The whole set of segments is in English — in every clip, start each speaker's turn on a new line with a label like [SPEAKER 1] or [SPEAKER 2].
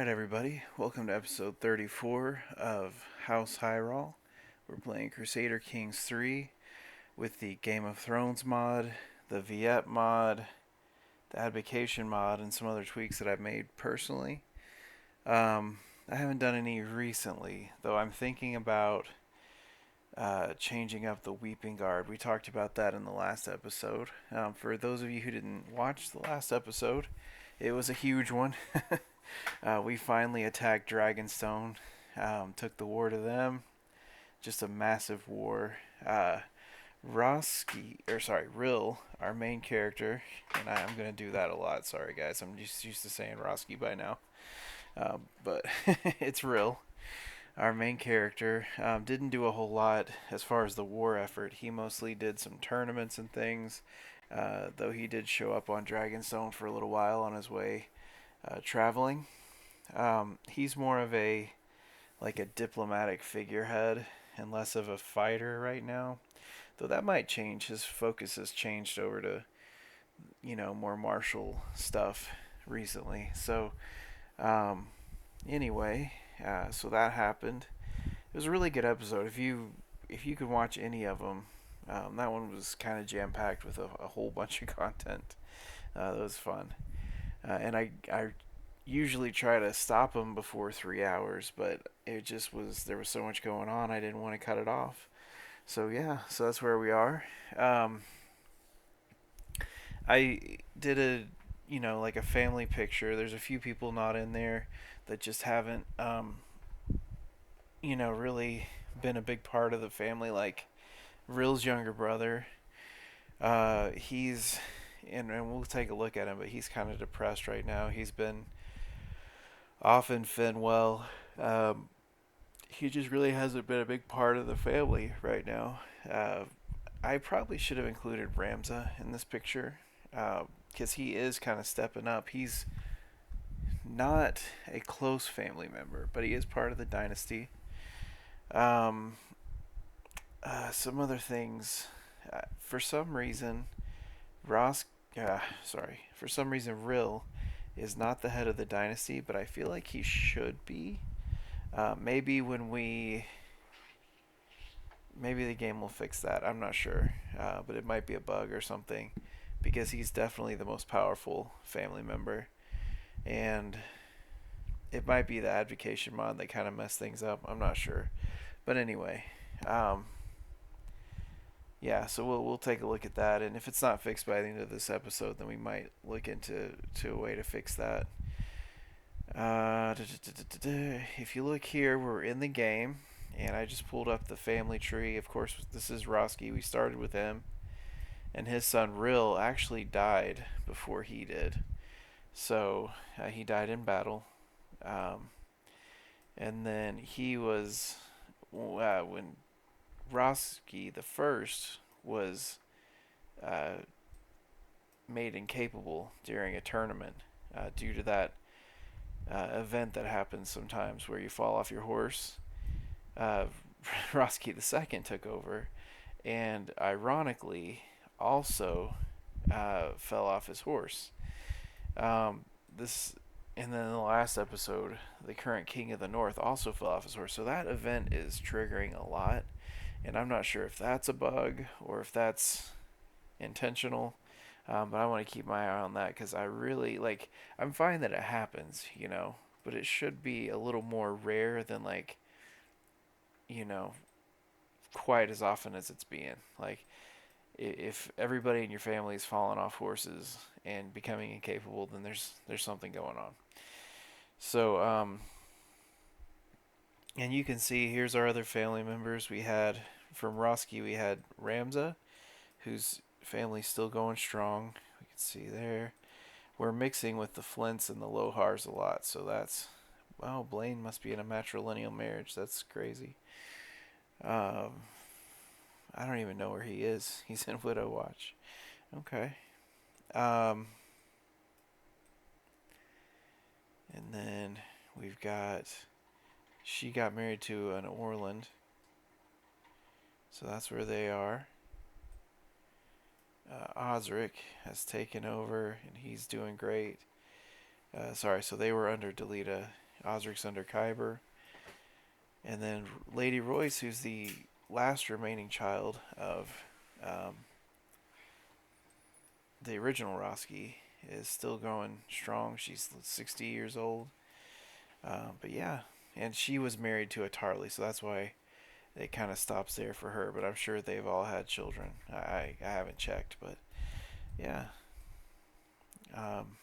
[SPEAKER 1] Alright, everybody, welcome to episode 34 of House Heiral. We're playing Crusader Kings 3 with the Game of Thrones mod, the VIET mod, the Abdication mod, and some other tweaks that I've made personally. I haven't done any recently, though I'm thinking about changing up the Weeping Guard. We talked about that in the last episode. For those of you who didn't watch the last episode, it was a huge one. We finally attacked Dragonstone, took the war to them. Just a massive war. Rhyll, our main character, and I'm gonna do that a lot. Sorry, guys, I'm just used to saying Roskii by now, but it's Rhyll, our main character. Didn't do a whole lot as far as the war effort. He mostly did some tournaments and things, though he did show up on Dragonstone for a little while on his way traveling. He's more of a diplomatic figurehead and less of a fighter right now. Though that might change. His focus has changed over to more martial stuff recently. So anyway, so that happened. It was a really good episode. If you could watch any of them, that one was kind of jam packed with a whole bunch of content. That was fun. And I usually try to stop them before 3 hours, but there was so much going on, I didn't want to cut it off. So yeah, so that's where we are. I did a family picture. There's a few people not in there that just haven't, really been a big part of the family. Like Rill's younger brother, he's, and we'll take a look at him, but he's kind of depressed right now. He's been off in Fenwell. Um, he just really hasn't been a big part of the family right now. I probably should have included Ramza in this picture because he is kind of stepping up. He's not a close family member, but he is part of the dynasty. Um, some other things. For some reason, Ross. For some reason, Rhyll is not the head of the dynasty, but I feel like he should be. Maybe maybe the game will fix that. I'm not sure, but it might be a bug or something, because he's definitely the most powerful family member, and it might be the Abdication mod that kind of messed things up. I'm not sure, but anyway, um, yeah. So we'll take a look at that, and if it's not fixed by the end of this episode, then we might look into a way to fix that. If you look here, we're in the game, and I just pulled up the family tree. Of course, this is Roskii. We started with him, and his son Rhyll actually died before he did. So he died in battle, um, and then he was when Roskii the first was uh, made incapable during a tournament due to that event that happens sometimes where you fall off your horse. Uh, Roskii the second took over, and ironically, also fell off his horse. This, and then in the last episode, the current king of the north also fell off his horse. So that event is triggering a lot, and I'm not sure if that's a bug or if that's intentional. But I want to keep my eye on that because I really like. I'm fine that it happens, but it should be a little more rare than you know, quite as often as it's being. Like, if everybody in your family is falling off horses and becoming incapable, then there's something going on. So, and you can see here's our other family members. We had from Roskii, we had Ramza, whose family's still going strong. We can see there. We're mixing with the Flints and the Lohars a lot, so that's, wow, Blaine must be in a matrilineal marriage. That's crazy. Um, I don't even know where he is. He's in Widow Watch. Okay. Um, and then we've got, she got married to an Orland, so that's where they are. Osric has taken over, and he's doing great. So they were under Delita. Osric's under Kyber. And then Lady Royce, who's the last remaining child of um, the original Roskii, is still going strong. She's 60 years old. But yeah, and she was married to a Tarly, so that's why it kind of stops there for her. But I'm sure they've all had children. I haven't checked, but yeah. Um,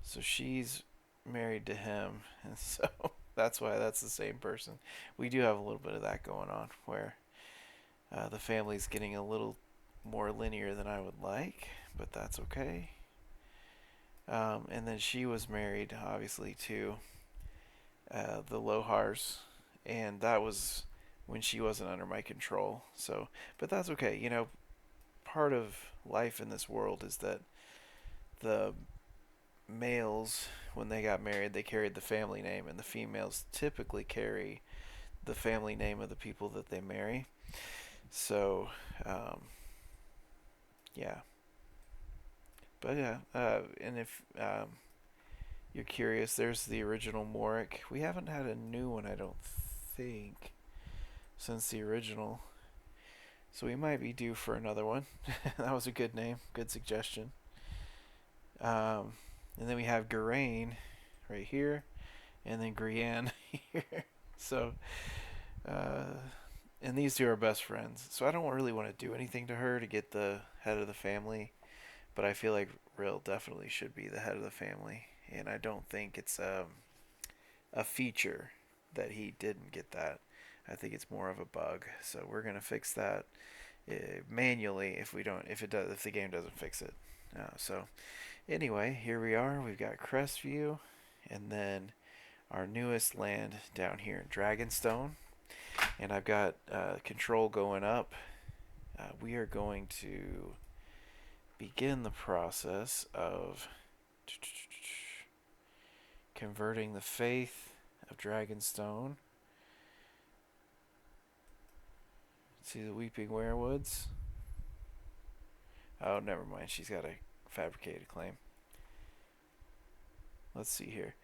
[SPEAKER 1] so she's married to him, and so that's why that's the same person. We do have a little bit of that going on, where the family's getting a little more linear than I would like, but that's okay. And then she was married, obviously, to the Lohars, and that was when she wasn't under my control. So, but that's okay. You know, part of life in this world is that the males, when they got married, they carried the family name, and the females typically carry the family name of the people that they marry. So, yeah. But yeah, and if you're curious, there's the original Morik. We haven't had a new one, I don't think, since the original. So we might be due for another one. That was a good name, good suggestion. And then we have Gerain right here, and then Grianne here. So, uh, and these two are best friends. So I don't really want to do anything to her to get the head of the family, but I feel like Rhyll definitely should be the head of the family, and I don't think it's a feature that he didn't get that. I think it's more of a bug. So we're gonna fix that manually if the game doesn't fix it. So anyway, here we are. We've got Crestview, and then our newest land down here in Dragonstone, and I've got control going up. We are going to begin the process of converting the faith of Dragonstone. See the Weeping Werewoods. Oh, never mind. She's got a fabricated claim. Let's see here.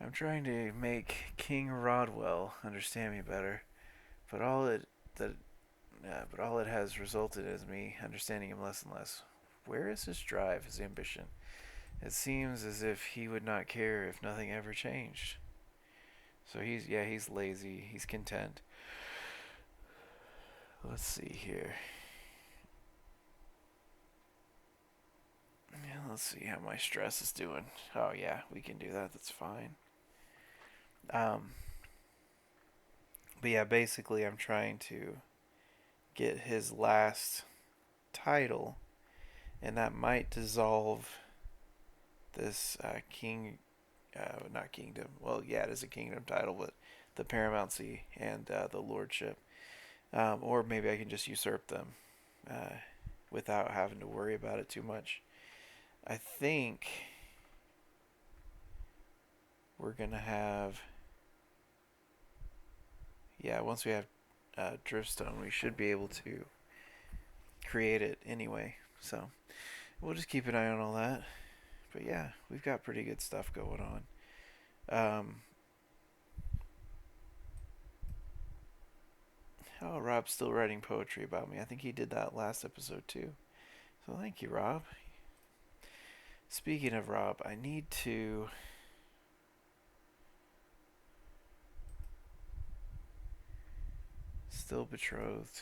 [SPEAKER 1] I'm trying to make King Rodwell understand me better, but all it has resulted is me understanding him less and less. Where is his drive, his ambition? It seems as if he would not care if nothing ever changed. So he's lazy. He's content. Let's see here. Yeah, let's see how my stress is doing. Oh yeah, we can do that. That's fine. Um, but yeah, basically, I'm trying to get his last title, and that might dissolve this king, not kingdom. Well, yeah, it is a kingdom title, but the paramountcy and the lordship, or maybe I can just usurp them without having to worry about it too much. I think we're gonna have, yeah, once we have Driftstone, we should be able to create it anyway. So we'll just keep an eye on all that. But yeah, we've got pretty good stuff going on. Oh, Rob's still writing poetry about me. I think he did that last episode too. So thank you, Rob. Speaking of Rob, I need to still betrothed.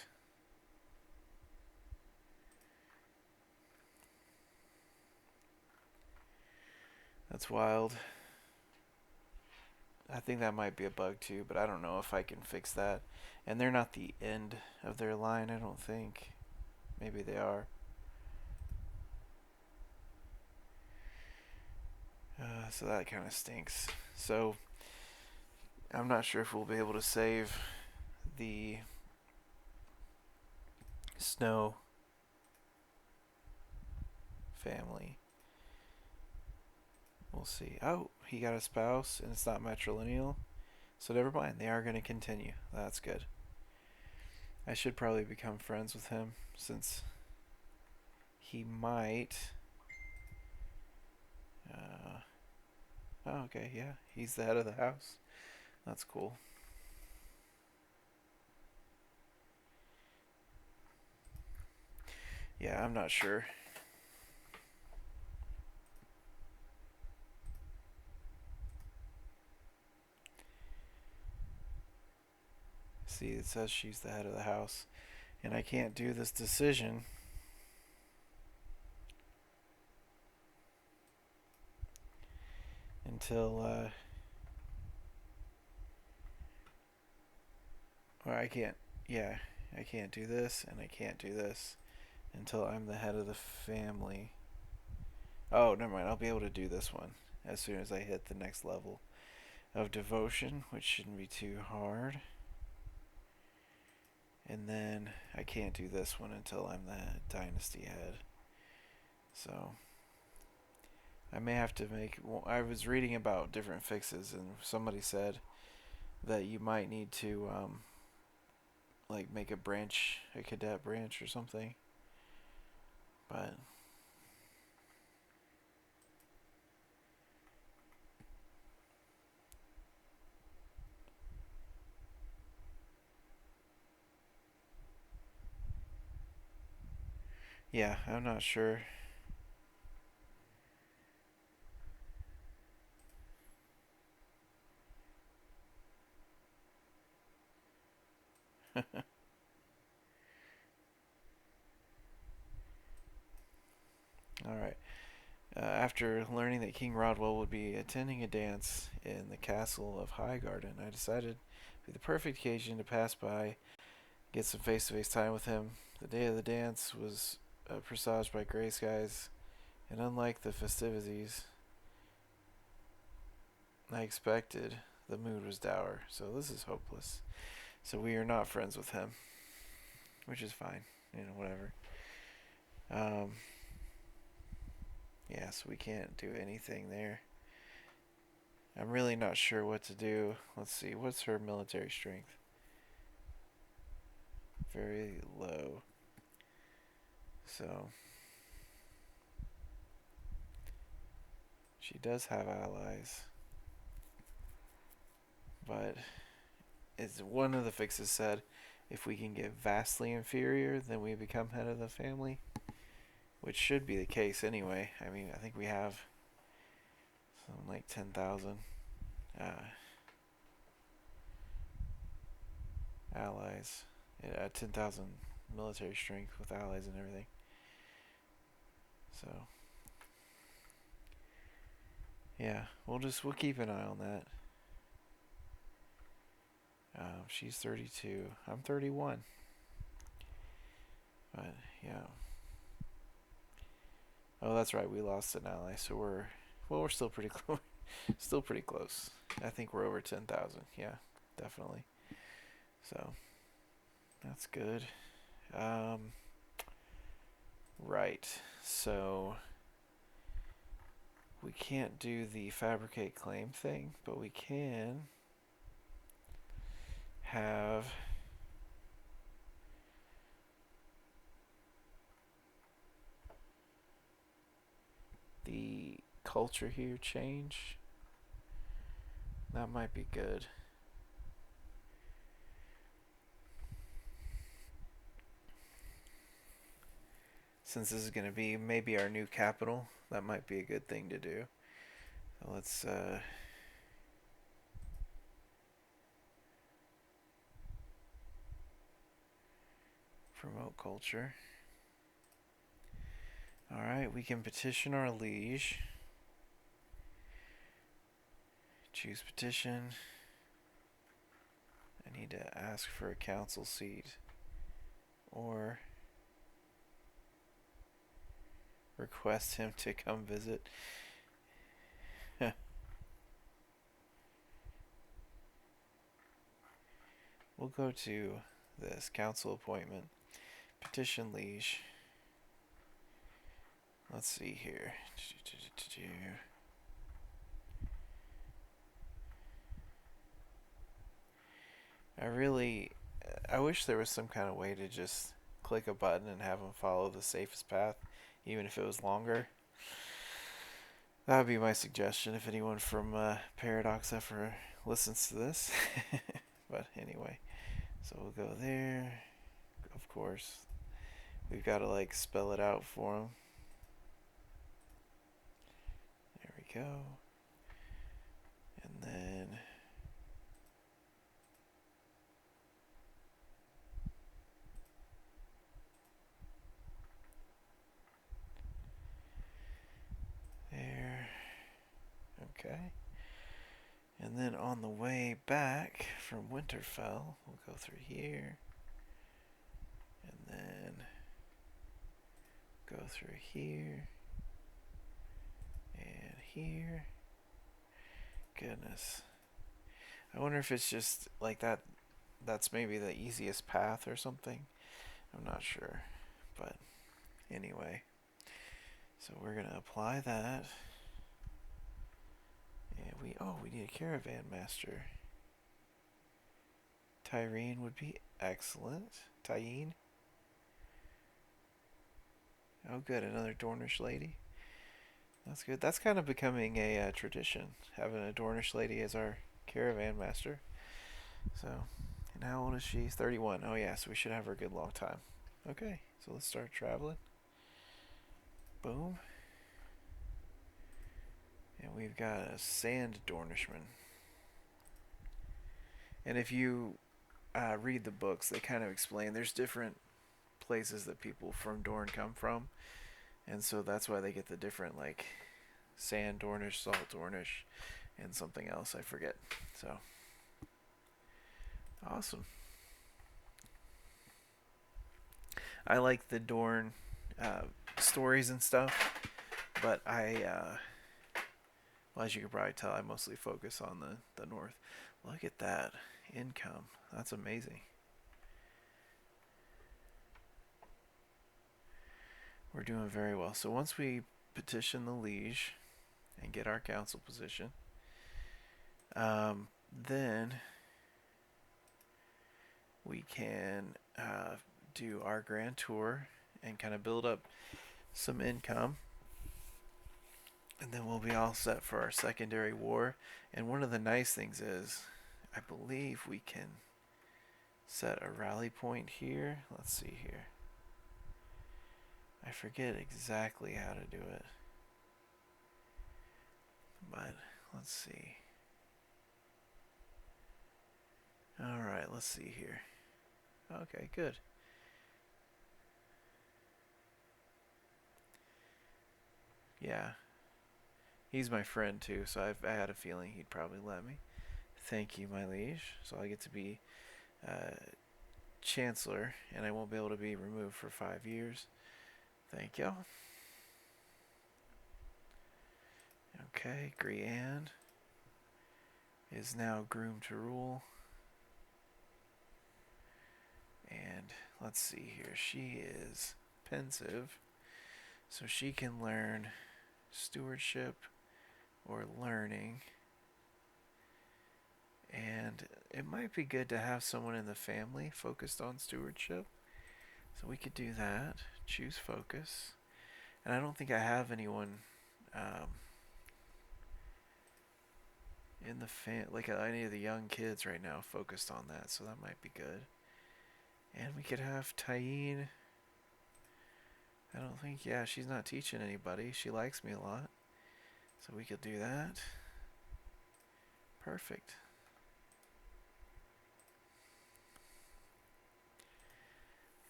[SPEAKER 1] That's wild. I think that might be a bug too, but I don't know if I can fix that. And they're not the end of their line, I don't think. Maybe they are. So that kind of stinks. So I'm not sure if we'll be able to save the Snow family. We'll see. Oh, he got a spouse, and it's not matrilineal. So never mind. They are going to continue. That's good. I should probably become friends with him, since he might Oh, okay, yeah. He's the head of the house. That's cool. Yeah, I'm not sure. See, it says she's the head of the house. And I can't do this decision until, or I can't, yeah, I can't do this and I can't do this until I'm the head of the family. Oh, never mind. I'll be able to do this one as soon as I hit the next level of devotion, which shouldn't be too hard. And then I can't do this one until I'm the dynasty head. So I may have to make. Well, I was reading about different fixes, and somebody said that you might need to like make a branch, a cadet branch or something. But yeah, I'm not sure. All right. After learning that King Rodwell would be attending a dance in the castle of Highgarden, I decided it would be the perfect occasion to pass by, get some face-to-face time with him. The day of the dance was presaged by gray skies, and unlike the festivities I expected, the mood was dour. So this is hopeless. So we are not friends with him, which is fine. Whatever. Um, yeah, so we can't do anything there. I'm really not sure what to do. Let's see. What's her military strength? Very low. So she does have allies, but it's one of the fixes said if we can get vastly inferior, then we become head of the family, which should be the case anyway. I mean, I think we have something like 10,000 allies, 10,000 military strength with allies and everything. So yeah, we'll keep an eye on that. She's 32. I'm 31. But yeah. Oh, that's right. We lost an ally, so we're still pretty close. Still pretty close. I think we're over 10,000. Yeah, definitely. So that's good. Um, right. So we can't do the fabricate claim thing, but we can have the culture here change. That might be good. Since this is going to be maybe our new capital, that might be a good thing to do. So let's promote culture. Alright, we can petition our liege. Choose petition. I need to ask for a council seat. Or request him to come visit. We'll go to this council appointment. Petition liege. Let's see here. I wish there was some kind of way to just click a button and have them follow the safest path, even if it was longer. That would be my suggestion if anyone from Paradox ever listens to this. But anyway, so we'll go there. Of course, we've got to like spell it out for them. There we go. And then there. Okay. And then on the way back from Winterfell, we'll go through here. And then go through here. And here. Goodness. I wonder if it's just like that. That's maybe the easiest path or something. I'm not sure. But anyway. So we're going to apply that. And we need a caravan master. Tyrene would be excellent. Tyene. Oh, good. Another Dornish lady. That's good. That's kind of becoming a tradition, having a Dornish lady as our caravan master. So, and how old is she? 31. Oh, yeah, so we should have her a good long time. Okay, so let's start traveling. Boom. And we've got a sand Dornishman. And if you read the books, they kind of explain there's different places that people from Dorne come from. And so that's why they get the different, like, sand Dornish, salt Dornish, and something else. I forget. So, awesome. I like the Dorne stories and stuff, but well, as you can probably tell, I mostly focus on the North. Look at that income. That's amazing. We're doing very well. So once we petition the liege and get our council position, then we can do our grand tour and kind of build up some income. And then we'll be all set for our secondary war. And one of the nice things is, I believe we can set a rally point here. Let's see here. I forget exactly how to do it. But let's see. Alright, let's see here. Okay, good. Yeah. He's my friend too, so I had a feeling he'd probably let me. Thank you, my liege. So I get to be Chancellor, and I won't be able to be removed for 5 years. Thank you. Okay, Grianne is now groomed to rule. And let's see here. She is pensive, so she can learn stewardship or learning. And it might be good to have someone in the family focused on stewardship. So we could do that. Choose focus. And I don't think I have anyone in the like any of the young kids right now focused on that. So that might be good. And we could have Tyene. I don't think, yeah, she's not teaching anybody. She likes me a lot. So we could do that. Perfect.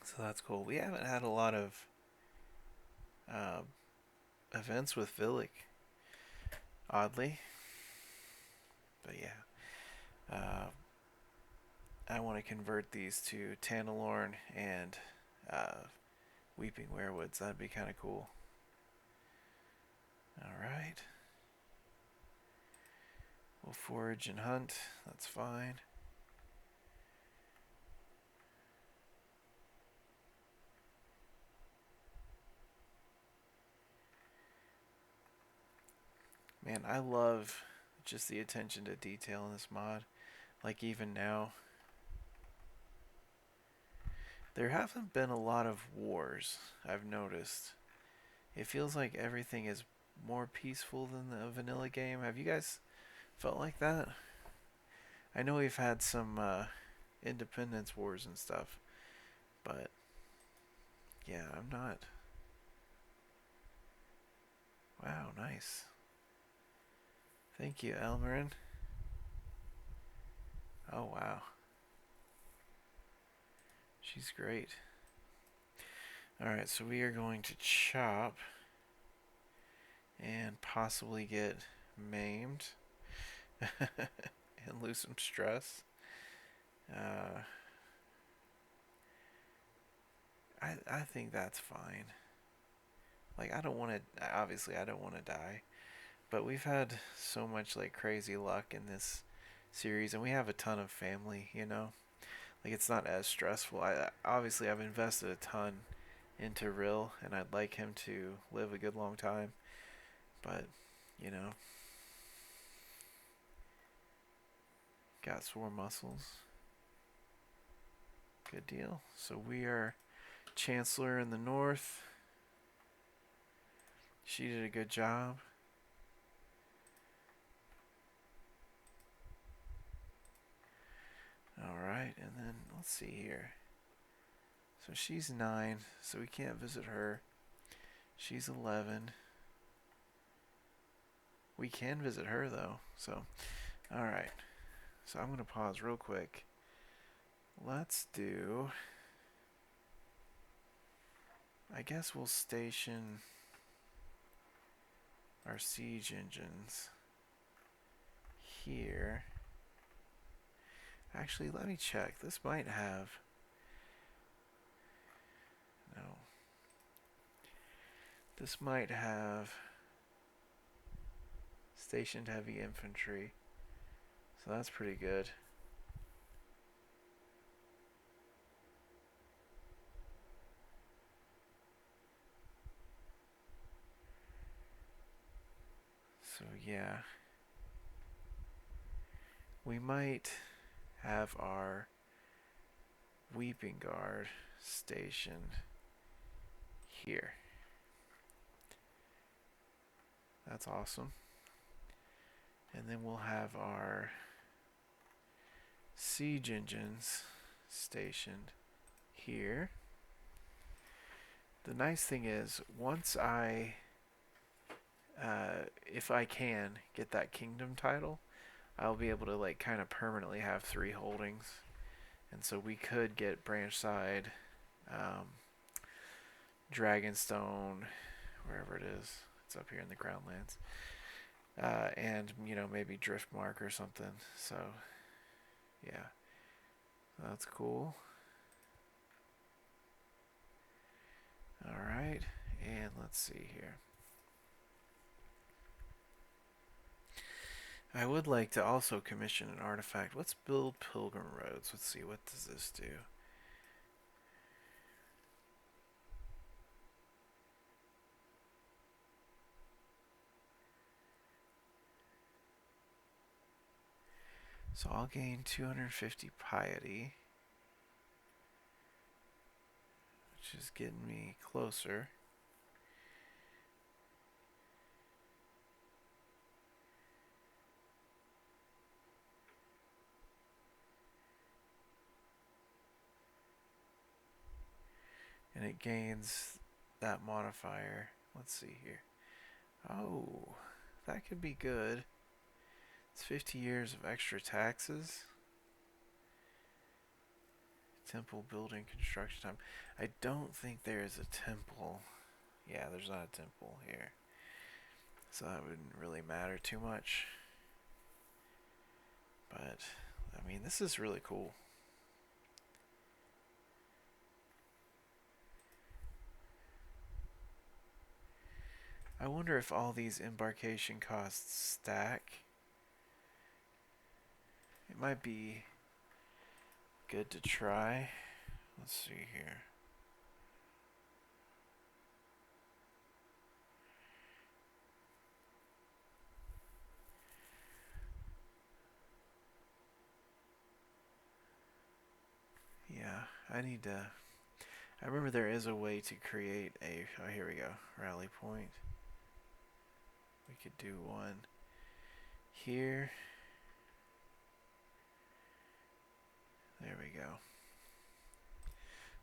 [SPEAKER 1] So that's cool. We haven't had a lot of uh, events with Villic, oddly. But yeah. I want to convert these to Tanalorn and Weeping Werewoods. That'd be kind of cool. Alright. We'll forage and hunt. That's fine. Man, I love just the attention to detail in this mod. Like even now, there haven't been a lot of wars, I've noticed. It feels like everything is more peaceful than the vanilla game. Have you guys felt like that? I know we've had some independence wars and stuff, but yeah, I'm not. Wow, nice. Thank you, Elmarin. Oh, wow. She's great. Alright, so we are going to chop and possibly get maimed and lose some stress. I think that's fine. Like, I don't want to, obviously, I don't want to die. But we've had so much, like, crazy luck in this series, and we have a ton of family, you know? Like, it's not as stressful. Obviously, I've invested a ton into Rhyll, and I'd like him to live a good long time. But, you know, got sore muscles. Good deal. So we are Chancellor in the north. She did a good job. Alright, and then let's see here. So she's 9, so we can't visit her. She's 11. We can visit her though. So, alright. So I'm going to pause real quick. Let's do... I guess we'll station our siege engines here. Actually, let me check. This might have... No. This might have stationed heavy infantry. So that's pretty good. So yeah. We might have our Weeping Guard stationed here. That's awesome. And then we'll have our siege engines stationed here. The nice thing is, once I, if I can get that kingdom title, I'll be able to like kind of permanently have 3 holdings. And so we could get Branchside, Dragonstone, wherever it is. It's up here in the Crownlands. And, you know, maybe Driftmark or something. So, yeah. That's cool. Alright. And let's see here. I would like to also commission an artifact. Let's build Pilgrim Roads. Let's see, what does this do? So I'll gain 250 piety, which is getting me closer. And it gains that modifier. Let's see here. Oh, that could be good. It's 50 years of extra taxes. Temple building construction time. I don't think there is a temple. Yeah, there's not a temple here. So that wouldn't really matter too much. But, I mean, this is really cool. I wonder if all these embarkation costs stack. It might be good to try. Let's see here. Yeah, I need to I remember there is a way to create a. Oh, here we go. Rally point. We could do one here. There we go.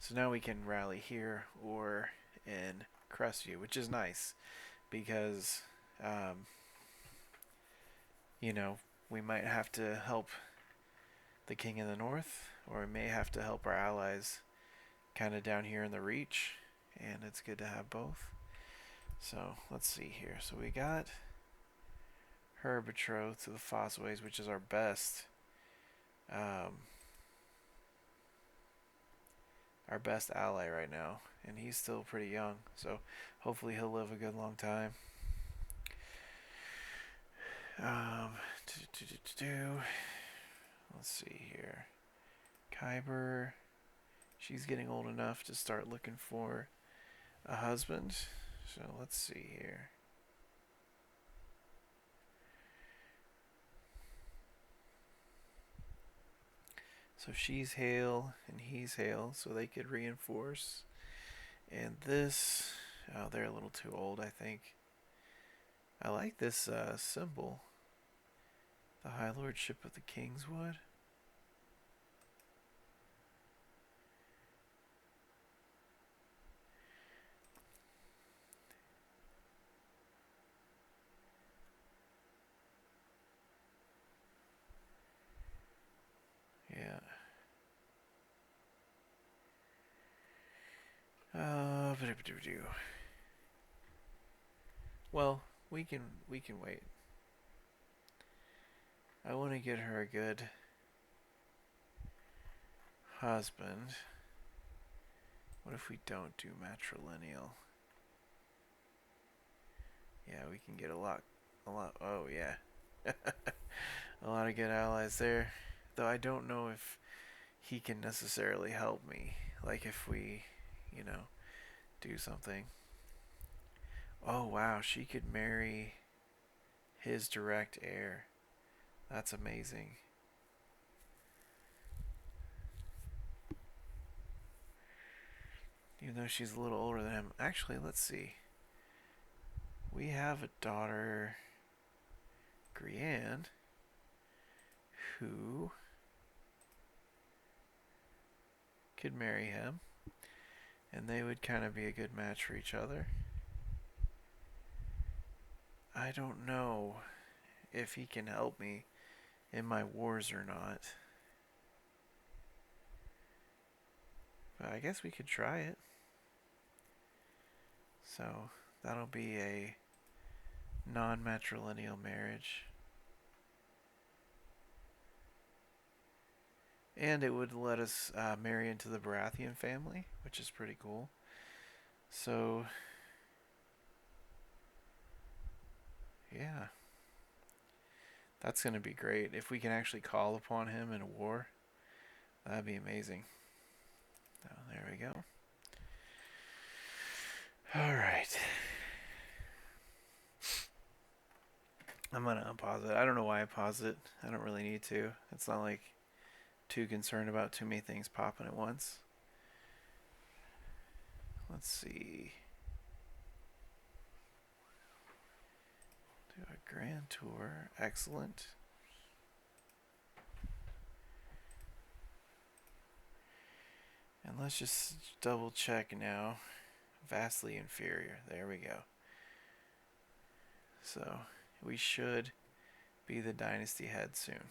[SPEAKER 1] So now we can rally here or in Crestview, which is nice because, um, you know, we might have to help the king in the north, or we may have to help our allies kind of down here in the Reach, and it's good to have both. So let's see here. So we got her betrothed to the Fossways, which is our best, um, our best ally right now, and he's still pretty young. So hopefully he'll live a good long time. Um, let's see here. Kyber, she's getting old enough to start looking for a husband. So let's see here. So she's Hale and he's Hale, so they could reinforce. And this, oh, they're a little too old, I think. I like this symbol. The High Lordship of the Kingswood. Yeah. Well, we can wait. I want to get her a good husband. What if we don't do matrilineal? Yeah, we can get a lot. Oh yeah, a lot of good allies there. Though I don't know if he can necessarily help me. Like if we, you know, do something. Oh wow, she could marry his direct heir. That's amazing. Even though she's a little older than him. Actually, let's see. We have a daughter, Grianne, who could marry him, and they would kind of be a good match for each other. I don't know if he can help me in my wars or not. But I guess we could try it. So that'll be a non-matrilineal marriage. And it would let us marry into the Baratheon family, which is pretty cool. So, yeah. That's going to be great. If we can actually call upon him in a war, that'd be amazing. Oh, there we go. Alright. I'm going to unpause it. I don't know why I paused it. I don't really need to. It's not like too concerned about too many things popping at once. Let's see. Do a grand tour. Excellent. And let's just double check now. Vastly inferior. There we go. So we should be the dynasty head soon.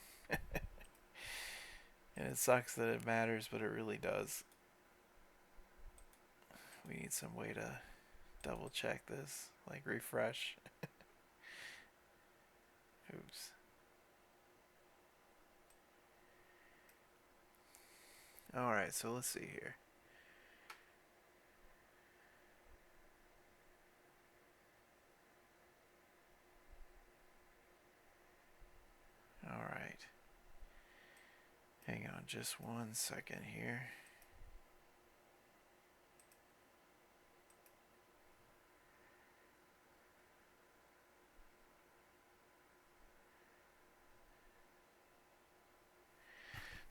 [SPEAKER 1] And it sucks that it matters, but it really does. We need some way to double check this. Like refresh. Oops. Alright, so let's see here. Alright. Hang on just 1 second here.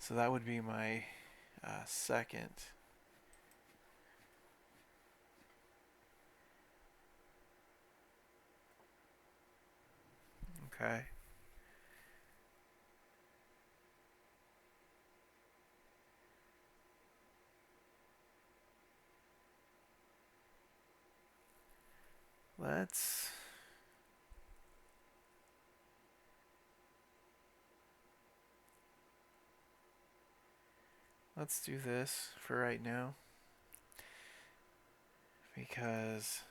[SPEAKER 1] So that would be my second Okay. Let's let's do this for right now because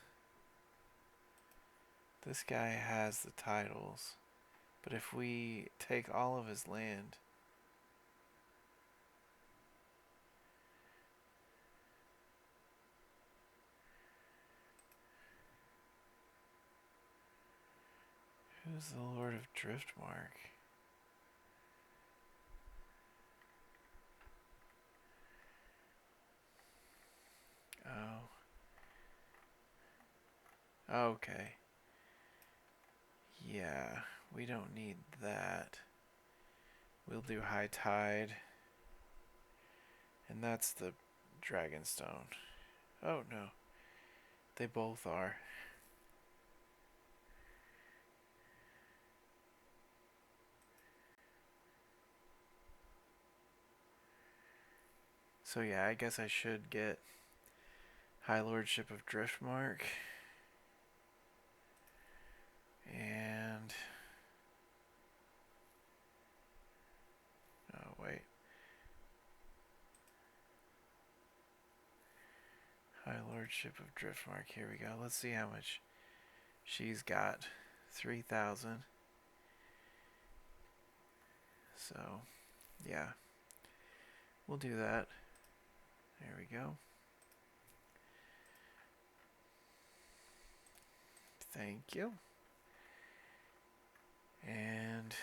[SPEAKER 1] this guy has the titles. But if we take all of his land, who's the Lord of Driftmark? Oh. Okay. Yeah, we don't need that. We'll do High Tide. And that's the Dragonstone. Oh no. They both are. So yeah, I guess I should get High Lordship of Driftmark. And... oh, wait. High Lordship of Driftmark. Here we go. Let's see how much she's got. 3,000. So, yeah. We'll do that. There we go. Thank you. And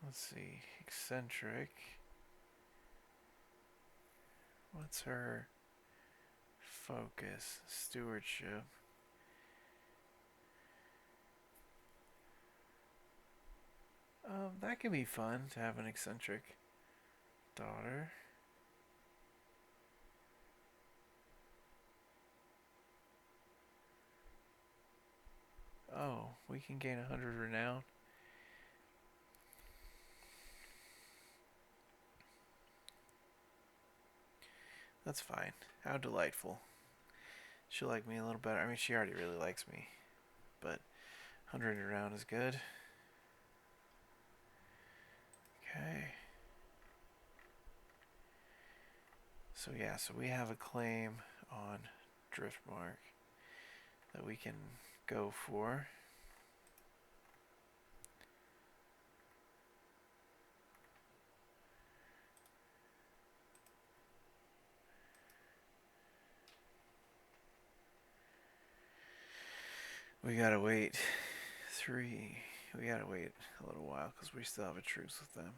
[SPEAKER 1] let's see. Eccentric. What's her focus? Stewardship. That can be fun to have an eccentric daughter. Oh, we can gain 100 renown. That's fine. How delightful. She'll like me a little better. I mean, she already really likes me. But 100 around is good. Okay. So yeah, so we have a claim on Driftmark that we can go for. We gotta wait we gotta wait a little while because we still have a truce with them.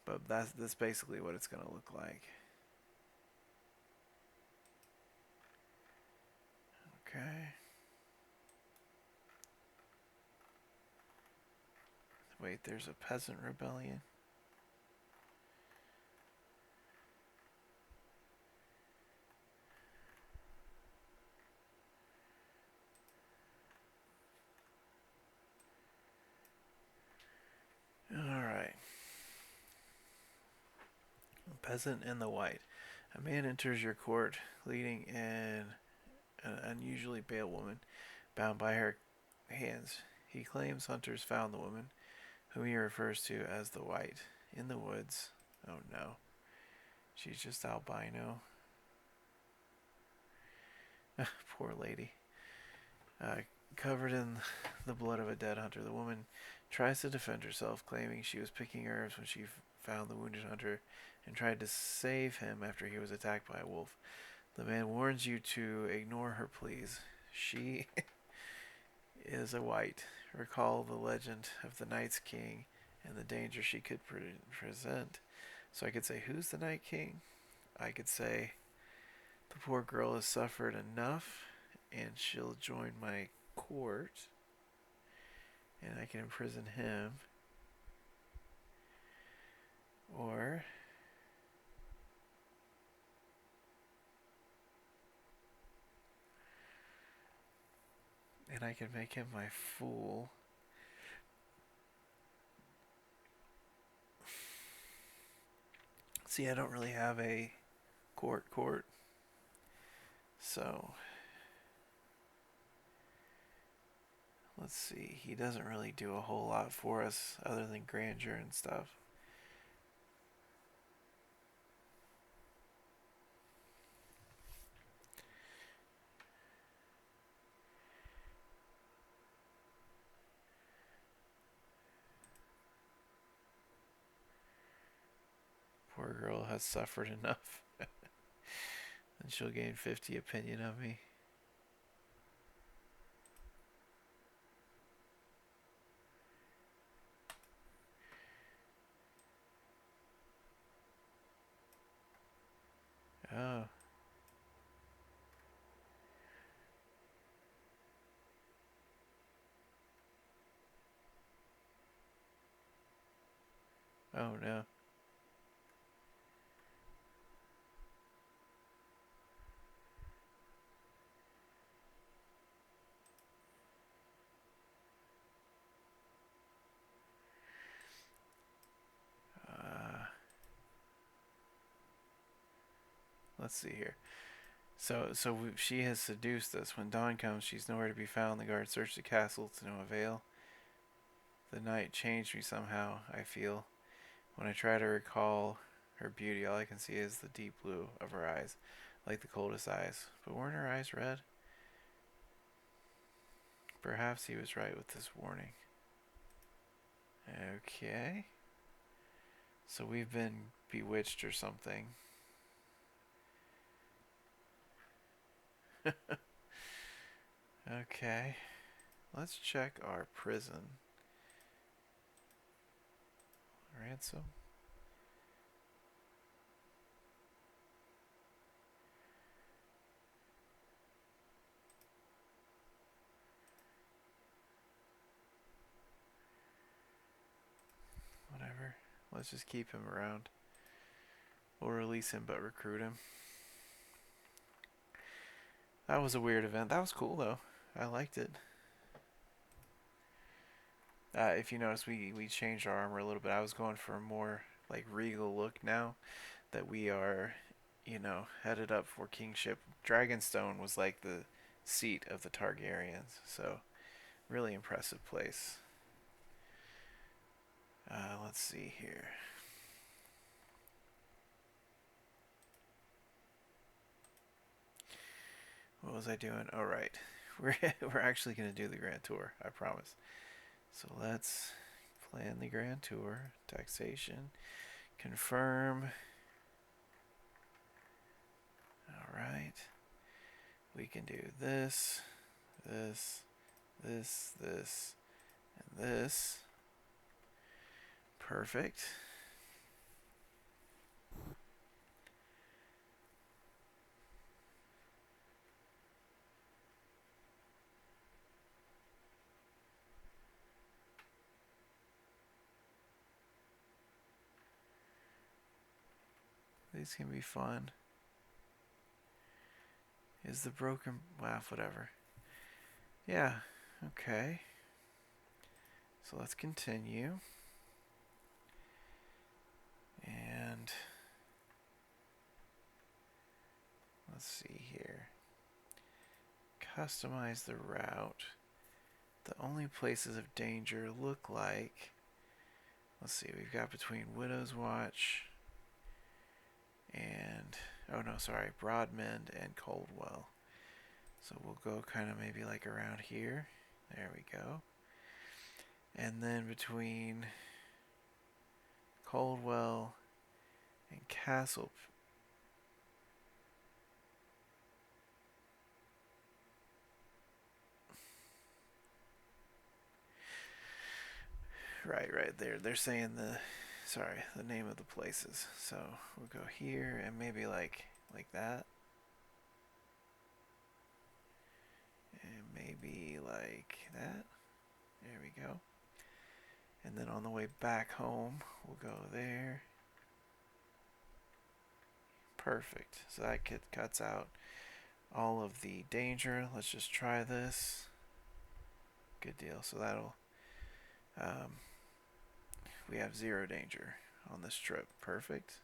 [SPEAKER 1] But that's basically what it's gonna look like. Okay. Wait, there's a peasant rebellion. Alright. Peasant in the white. A man enters your court leading an unusually pale woman bound by her hands. He claims hunters found the woman, whom he refers to as the white, in the woods. Oh no. She's just albino. Poor lady. Covered in the blood of a dead hunter, the woman tries to defend herself, claiming she was picking herbs when she found the wounded hunter and tried to save him after he was attacked by a wolf. The man warns you to ignore her pleas. She is a white. Recall the legend of the Night's King and the danger she could present. So I could say, who's the Night King? I could say, the poor girl has suffered enough and she'll join my court. And I can imprison him. Or and I can make him my fool. See, I don't really have a court. So let's see. He doesn't really do a whole lot for us other than grandeur and stuff. Poor girl has suffered enough. And she'll gain 50 opinion of me. Oh. Oh no. Let's see here. She has seduced us. When dawn comes, she's nowhere to be found. The guards search the castle to no avail. The night changed me somehow, I feel. When I try to recall her beauty, all I can see is the deep blue of her eyes, like the coldest eyes. But weren't her eyes red? Perhaps he was right with this warning. Okay. So we've been bewitched or something. Okay. Let's check our prison. Ransom. Whatever. Let's just keep him around. We'll release him but recruit him. That was a weird event. That was cool though. I liked it. If you notice, we changed our armor a little bit. I was going for a more like regal look now that we are, headed up for kingship. Dragonstone was like the seat of the Targaryens, so really impressive place. Let's see here. What was I doing? Oh right, we're actually gonna do the grand tour. I promise. So let's plan the grand tour. Taxation. Confirm. Alright. We can do this, this, this, and this. Perfect. These can be fun. Is the broken... Wow, whatever. Yeah, okay. So let's continue. And... let's see here. Customize the route. The only places of danger look like... Let's see, we've got between Widow's Watch and... oh no, sorry, Broadmend and Coldwell. So we'll go kind of maybe like around here. There we go. And then between Coldwell and Castle. Right there. They're saying the name of the places. So we'll go here and maybe like that. And maybe like that. There we go. And then on the way back home, we'll go there. Perfect. So that cuts out all of the danger. Let's just try this. Good deal. So that'll, um, we have 0 danger on this trip. Perfect.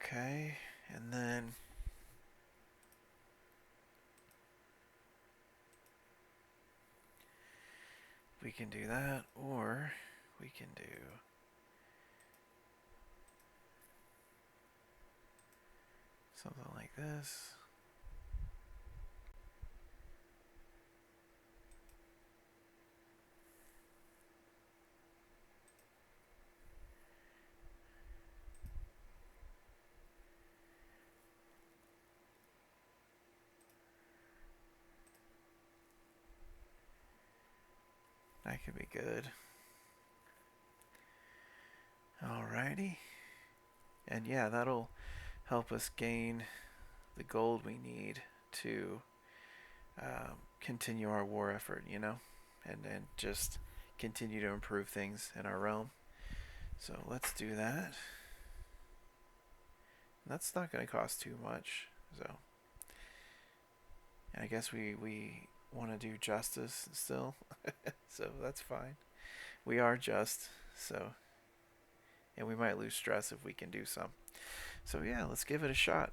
[SPEAKER 1] Okay. And then we can do that, or we can do something like this. That could be good. Alrighty. And yeah, that'll help us gain the gold we need to continue our war effort, you know? And just continue to improve things in our realm. So let's do that. That's not going to cost too much. So, and I guess we want to do justice still. So that's fine. We are just, so, and we might lose stress if we can do some. So yeah, let's give it a shot.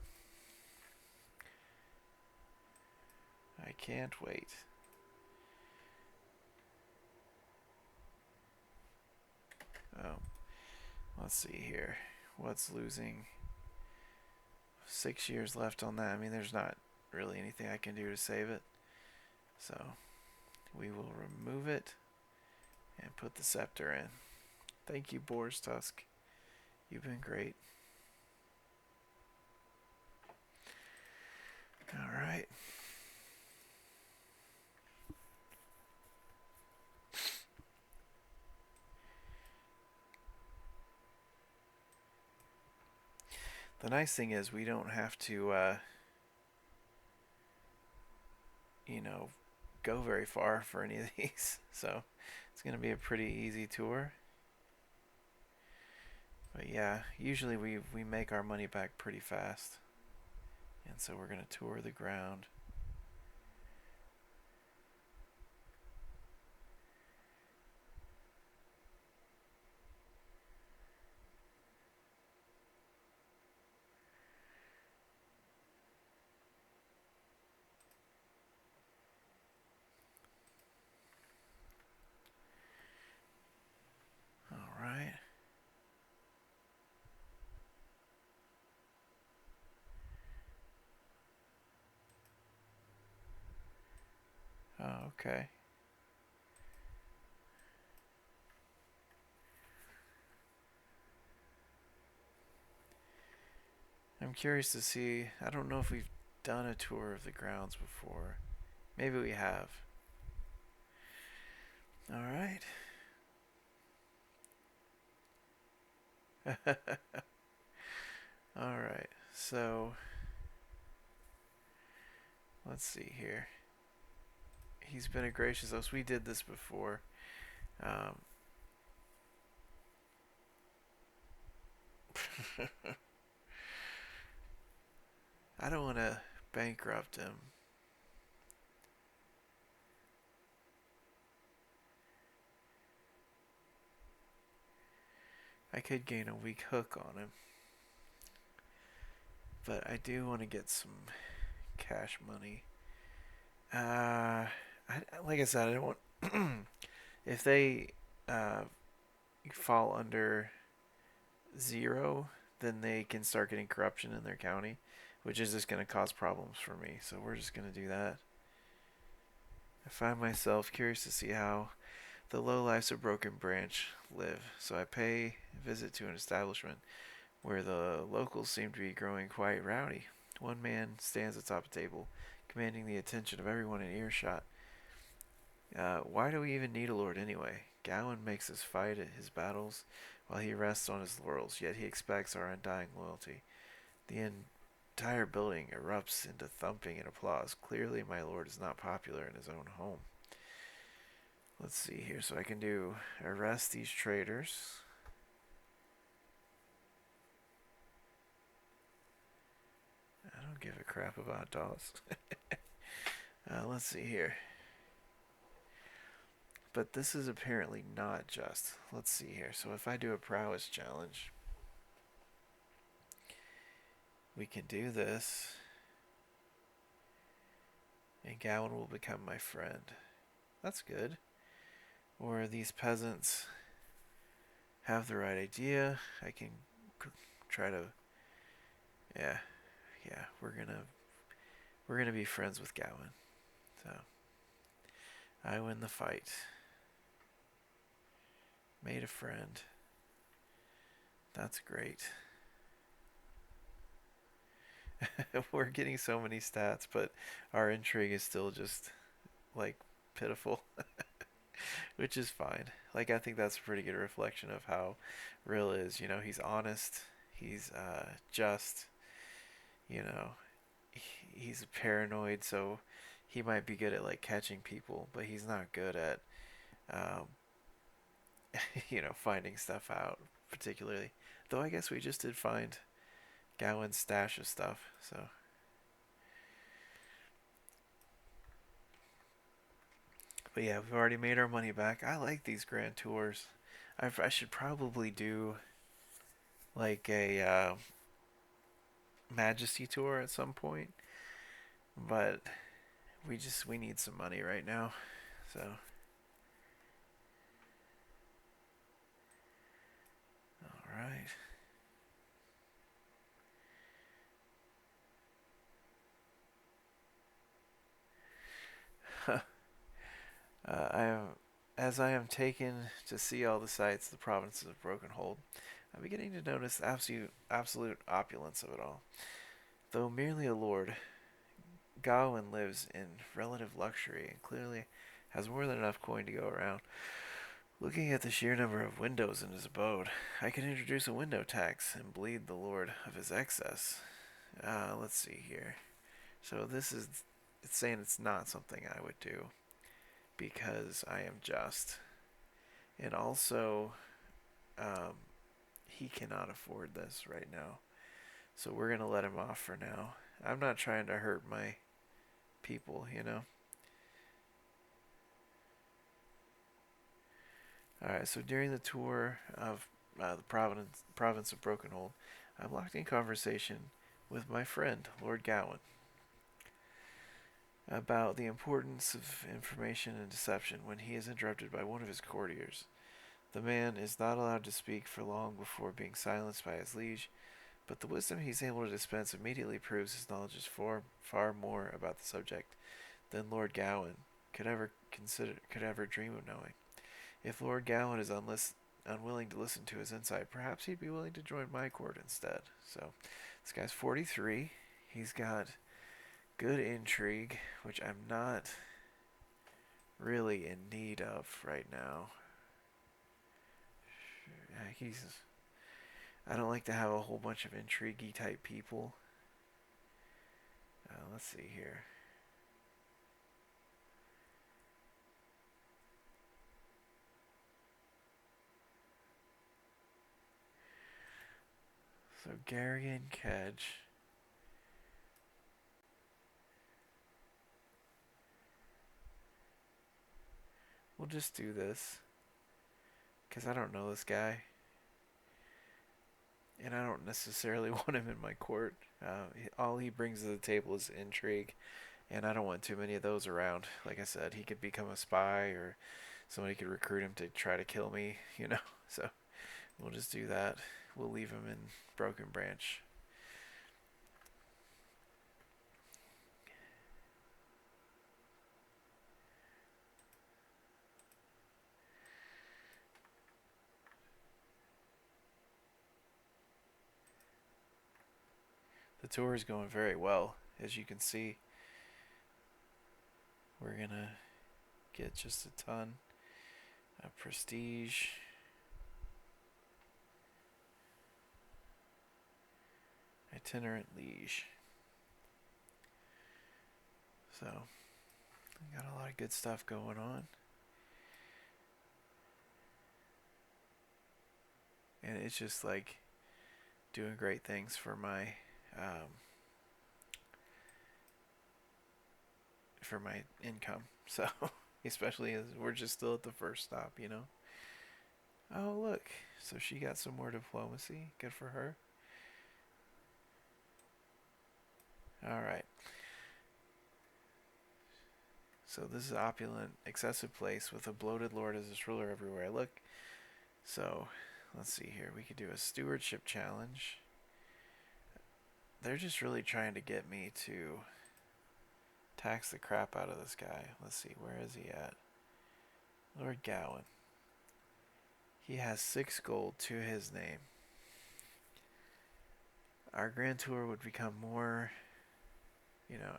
[SPEAKER 1] I can't wait. Oh, let's see here. What's losing? 6 years left on that. I mean, there's not really anything I can do to save it. So we will remove it and put the scepter in. Thank you, Boar's Tusk. You've been great. All right. The nice thing is we don't have to, you know, go very far for any of these. So it's going to be a pretty easy tour. But yeah, usually we make our money back pretty fast. And so we're going to tour the ground. All right. Oh, okay. I'm curious to see. I don't know if we've done a tour of the grounds before. Maybe we have. All right. All right. So let's see here. He's been a gracious host. We did this before. Um, I don't want to bankrupt him. I could gain a weak hook on him. But I do want to get some cash money. Like I said, I don't want. If they uh, fall under 0, then they can start getting corruption in their county, which is just going to cause problems for me. So we're just going to do that. I find myself curious to see how the lowlifes of Broken Branch live. So I pay a visit to an establishment where the locals seem to be growing quite rowdy. One man stands atop a table, commanding the attention of everyone in earshot. Why do we even need a lord anyway? Gowan makes us fight at his battles while he rests on his laurels, yet he expects our undying loyalty. The entire building erupts into thumping and applause. Clearly, my lord is not popular in his own home. Let's see here. So I can do arrest these traitors. I don't give a crap about dolls. Let's see here. But this is apparently not just. Let's see here. So if I do a prowess challenge, we can do this. And Gawain will become my friend. That's good. Or these peasants have the right idea. I can try to. Yeah, yeah. We're gonna be friends with Gawain. So I win the fight. Made a friend. That's great. We're getting so many stats, but our intrigue is still just like pitiful, which is fine. Like I think that's a pretty good reflection of how Rhyll is. You know, he's honest, he's just. You know, he's paranoid, so he might be good at like catching people, but he's not good at um, finding stuff out particularly. Though I guess we just did find Gawain's stash of stuff, so. But yeah, we've already made our money back. I like these grand tours. I should probably do like a Majesty tour at some point, but we need some money right now, so. All right. I am, as I am taken to see all the sights, the provinces of Broken Hold, I'm beginning to notice the absolute opulence of it all. Though merely a lord, Gawain lives in relative luxury and clearly has more than enough coin to go around. Looking at the sheer number of windows in his abode, I could introduce a window tax and bleed the lord of his excess. Let's see here. So it's saying it's not something I would do because I am just. And also, um, he cannot afford this right now. So we're going to let him off for now. I'm not trying to hurt my people, you know? Alright, so during the tour of the province of Brokenhold, I'm locked in conversation with my friend, Lord Gawain, about the importance of information and deception when he is interrupted by one of his courtiers. The man is not allowed to speak for long before being silenced by his liege, but the wisdom he's able to dispense immediately proves his knowledge is far more about the subject than Lord Gawain could ever dream of knowing. If Lord Gawain is unwilling to listen to his insight, perhaps he'd be willing to join my court instead. So, this guy's 43. He's got good intrigue, which I'm not really in need of right now. He's. I don't like to have a whole bunch of intriguey type people. Let's see here. So Gary and Kedge. We'll just do this. Because I don't know this guy. And I don't necessarily want him in my court. All he brings to the table is intrigue. And I don't want too many of those around. Like I said, he could become a spy or somebody could recruit him to try to kill me, you know. So we'll just do that. We'll leave him in Broken Branch. The tour is going very well, as you can see. We're gonna get just a ton of prestige. Itinerant liege. So, got a lot of good stuff going on. and it's just like doing great things um, for my income. So especially as we're just still at the first stop, you know. Oh look, so she got some more diplomacy. Good for her. All right. So this is an opulent, excessive place with a bloated lord as its ruler everywhere I look. So let's see here. We could do a stewardship challenge. They're just really trying to get me to tax the crap out of this guy. Let's see, where is he at? Lord Gowan. He has 6 gold to his name. Our grand tour would become more, you know,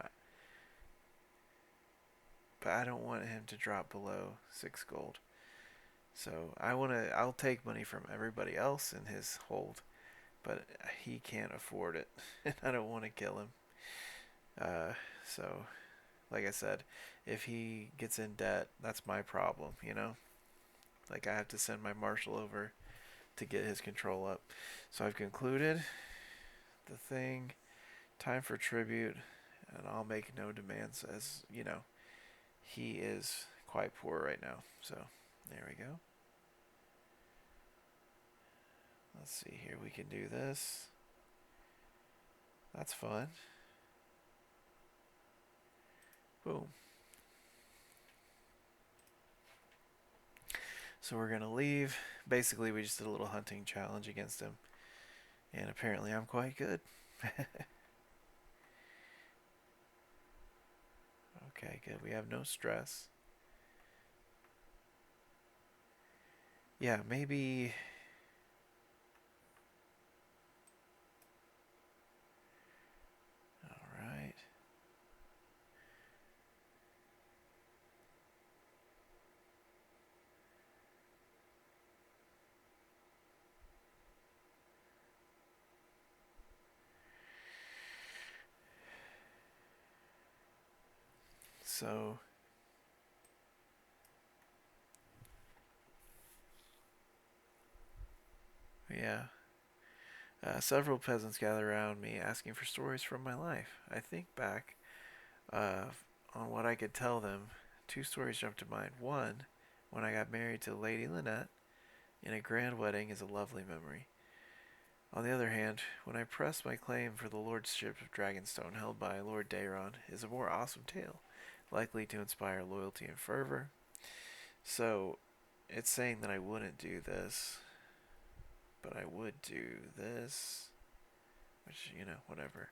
[SPEAKER 1] but I don't want him to drop below 6 gold. So I'll take money from everybody else in his hold, but he can't afford it, and I don't want to kill him. So, like I said, if he gets in debt, that's my problem, you know? Like, I have to send my marshal over to get his control up. So I've concluded the thing. Time for tribute, and I'll make no demands as, you know, he is quite poor right now. So, there we go. Let's see here. We can do this. That's fun. Boom. So we're going to leave. Basically, we just did a little hunting challenge against him. And apparently I'm quite good. Okay, good. We have no stress. Yeah, maybe... Alright. So... Yeah. Several peasants gather around me asking for stories from my life. I think back uh, on what I could tell them. 2 stories jump to mind. One, when I got married to Lady Lynette in a grand wedding, is a lovely memory. On the other hand, when I pressed my claim for the lordship of Dragonstone held by Lord Daeron is a more awesome tale, likely to inspire loyalty and fervor. So, it's saying that I wouldn't do this, but I would do this, which, you know, whatever.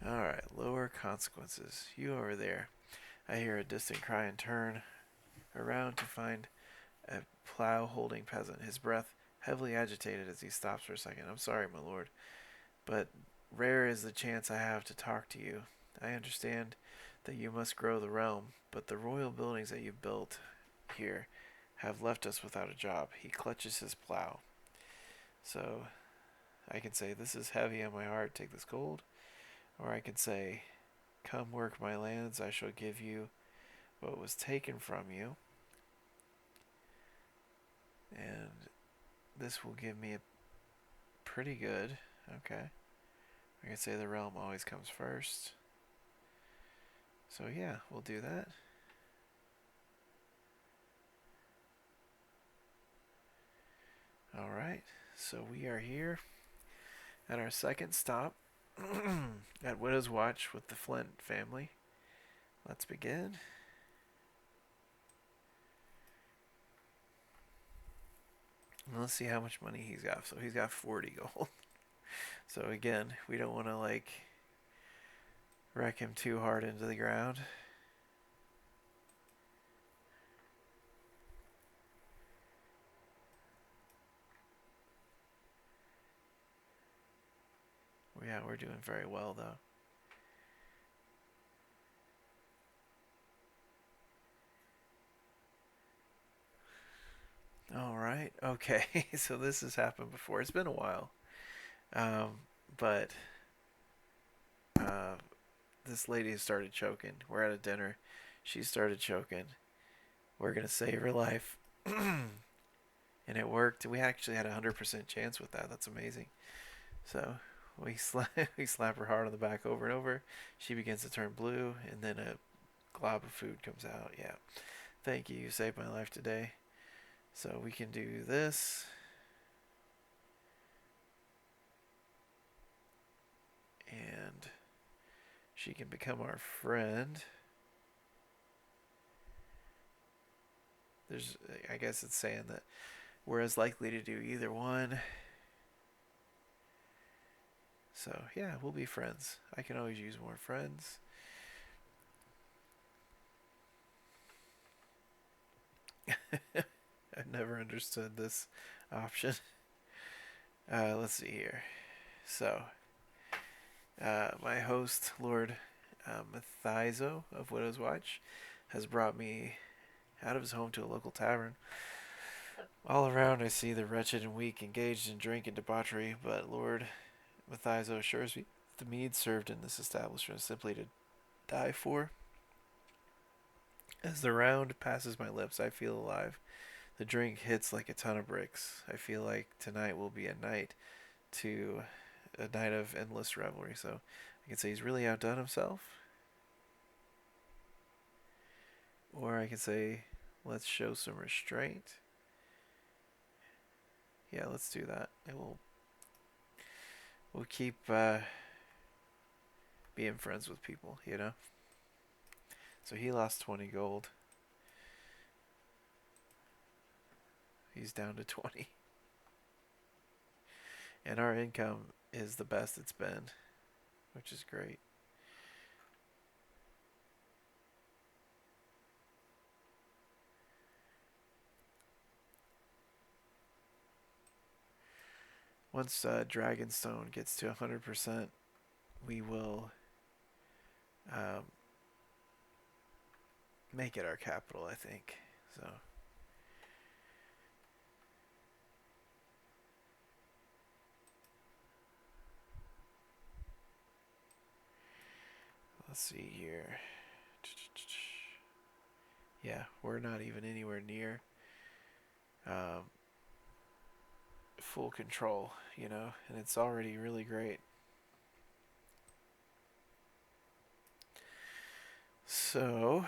[SPEAKER 1] Alright, lower consequences. You over there. I hear a distant cry and turn around to find a plow holding peasant, his breath heavily agitated as he stops for a second. I'm sorry, my lord, but rare is the chance I have to talk to you. I understand that you must grow the realm, but the royal buildings that you built here have left us without a job. He clutches his plow. So I can say, this is heavy on my heart, take this gold. Or I can say, come work my lands, I shall give you what was taken from you. And this will give me a pretty good, okay. I can say the realm always comes first. So yeah, we'll do that. Alright, so we are here at our second stop at Widow's Watch with the Flint family. Let's begin. Let's see how much money he's got. So he's got 40 gold. So again, we don't want to like wreck him too hard into the ground. Yeah, we're doing very well though. All right. Okay. So this has happened before. It's been a while. Um, but This lady started choking. We're at a dinner. She started choking. We're gonna save her life. And it worked. We actually had a 100% chance with that. That's amazing. So we we slap her hard on the back over and over. She begins to turn blue, and then a glob of food comes out. Yeah. Thank you. You saved my life today. So we can do this. And she can become our friend. There's, I guess it's saying that we're as likely to do either one. So yeah, we'll be friends. I can always use more friends. I've never understood this option. Let's see here. So, my host, Lord Mathizo of Widow's Watch, has brought me out of his home to a local tavern. All around, I see the wretched and weak engaged in drink and debauchery, but Lord Mathizo assures me the mead served in this establishment is simply to die for. As the round passes my lips, I feel alive. The drink hits like a ton of bricks. I feel like tonight will be a night of endless revelry. So I can say he's really outdone himself. Or I can say, let's show some restraint. Yeah, let's do that. And we'll keep being friends with people, you know? So he lost 20 gold. He's down to 20. And our income is the best it's been, which is great. Once Dragonstone gets to 100%, we will make it our capital, I think. So let's see here. Yeah, we're not even anywhere near full control, you know, and it's already really great. So,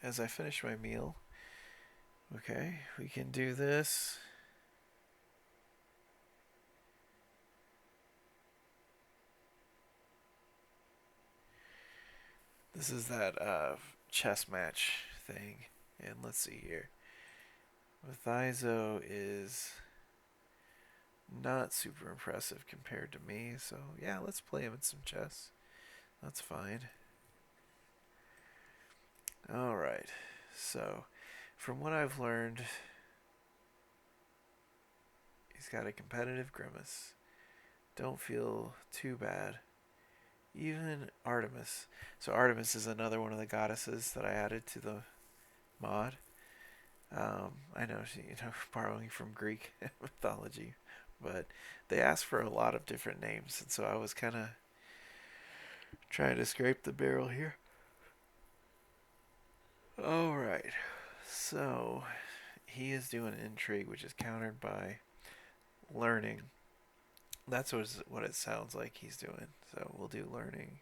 [SPEAKER 1] as I finish my meal, okay, we can do this. This is that chess match thing. And let's see here. Mathizo is not super impressive compared to me, so yeah, let's play him in some chess. That's fine. Alright, so from what I've learned, he's got a competitive grimace. Don't feel too bad. Even Artemis. So Artemis is another one of the goddesses that I added to the mod. I know, borrowing from Greek mythology, but they asked for a lot of different names, and so I was kind of trying to scrape the barrel here. Alright, so he is doing intrigue, which is countered by learning. That's what it sounds like he's doing, so we'll do learning.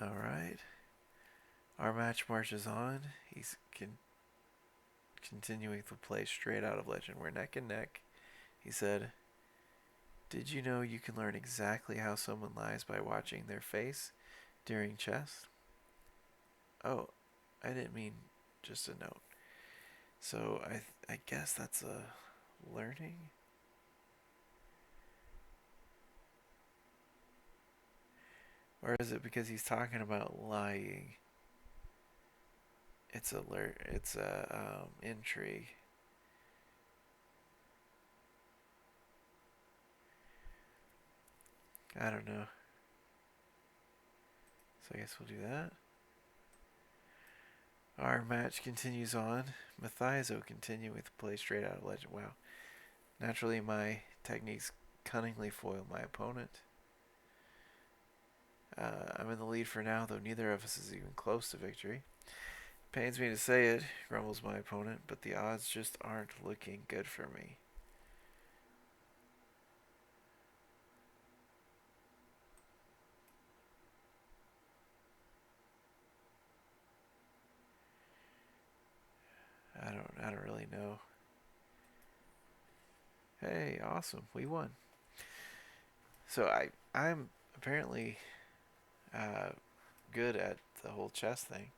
[SPEAKER 1] Alright, our match marches on. He's continuing to play straight out of Legend. We're neck and neck. He said, "Did you know you can learn exactly how someone lies by watching their face during chess?" Oh, I didn't mean just a note. So I guess that's a learning. Or is it because he's talking about lying? It's a intrigue. I don't know. So I guess we'll do that. Our match continues on. Mathizo continuing to play straight out of Legend. Wow. Naturally, my techniques cunningly foil my opponent. I'm in the lead for now, though neither of us is even close to victory. Pains me to say it, grumbles my opponent, but the odds just aren't looking good for me. I don't really know. Hey, awesome, we won. So I'm apparently uh, good at the whole chess thing.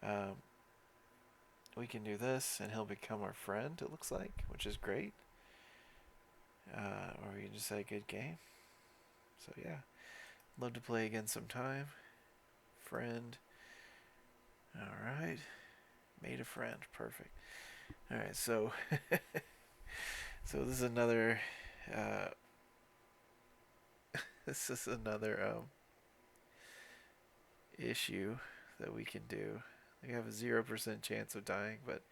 [SPEAKER 1] Um, we can do this, and he'll become our friend. It looks like, which is great. Or we can just say good game. So yeah, love to play again sometime. Friend. All right, made a friend. Perfect. All right, so so this is another. Uh, this is another issue that we can do. We have a 0% chance of dying, but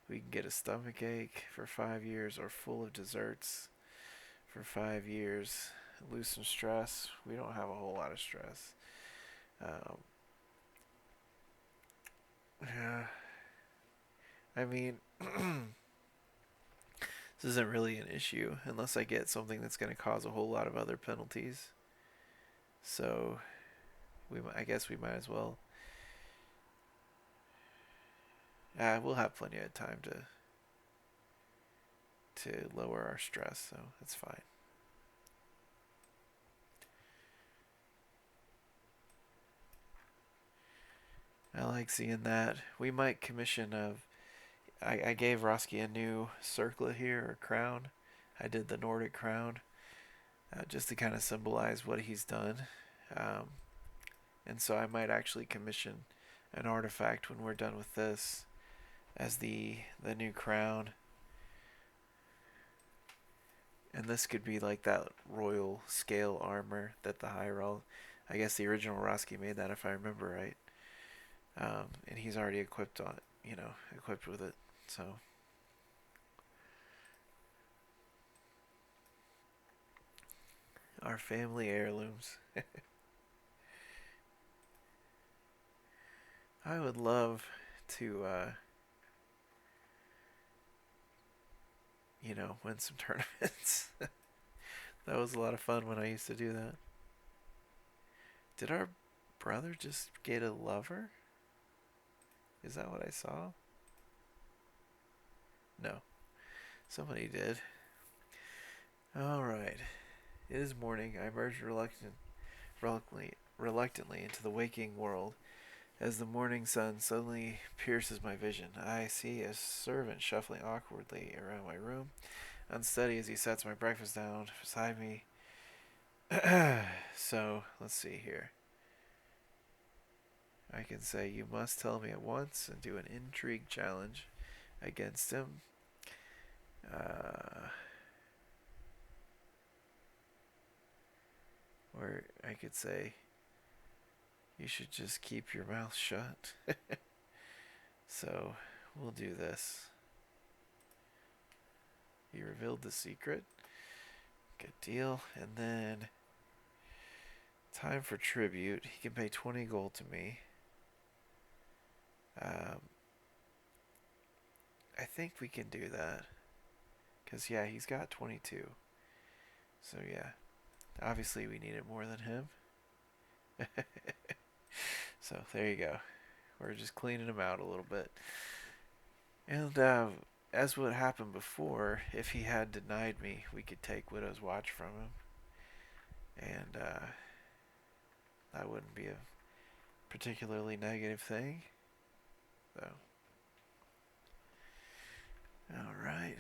[SPEAKER 1] we can get a stomach ache for 5 years or full of desserts for 5 years. Lose some stress. We don't have a whole lot of stress. Um, yeah, I mean, this isn't really an issue unless I get something that's going to cause a whole lot of other penalties. So I guess we might as well. We'll have plenty of time to lower our stress, so that's fine. I like seeing that. We might commission a. I gave Roskii a new circlet here, or crown. I did the Nordic crown, just to kind of symbolize what he's done. Um, and so I might actually commission an artifact when we're done with this as the new crown. And this could be like that royal scale armor that the Heiral. I guess the original Roskii made that if I remember right. And he's already equipped on it, equipped with it. So our family heirlooms. I would love to, win some tournaments. That was a lot of fun when I used to do that. Did our brother just get a lover? Is that what I saw? No. Somebody did. Alright. It is morning. I emerged reluctantly into the waking world. As the morning sun suddenly pierces my vision, I see a servant shuffling awkwardly around my room, unsteady as he sets my breakfast down beside me. So, let's see here. I can say, you must tell me at once, and do an intrigue challenge against him. Or I could say, you should just keep your mouth shut. So, we'll do this. He revealed the secret. Good deal. And then, time for tribute. He can pay 20 gold to me. I think we can do that. Because, yeah, he's got 22. So, yeah. Obviously, we need it more than him. So, there you go. We're just cleaning him out a little bit. And, as would happen before, if he had denied me, we could take Widow's Watch from him. And, that wouldn't be a particularly negative thing. So, alright.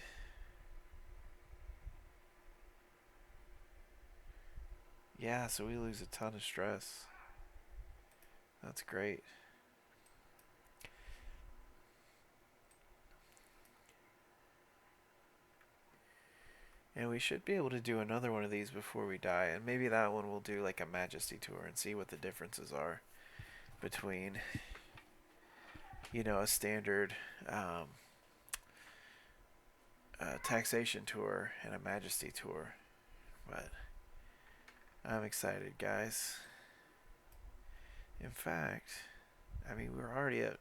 [SPEAKER 1] Yeah, so we lose a ton of stress. That's great. And we should be able to do another one of these before we die. And maybe that one we'll do like a Majesty tour and see what the differences are between, a standard taxation tour and a Majesty tour. But I'm excited, guys. In fact, I mean, we're already at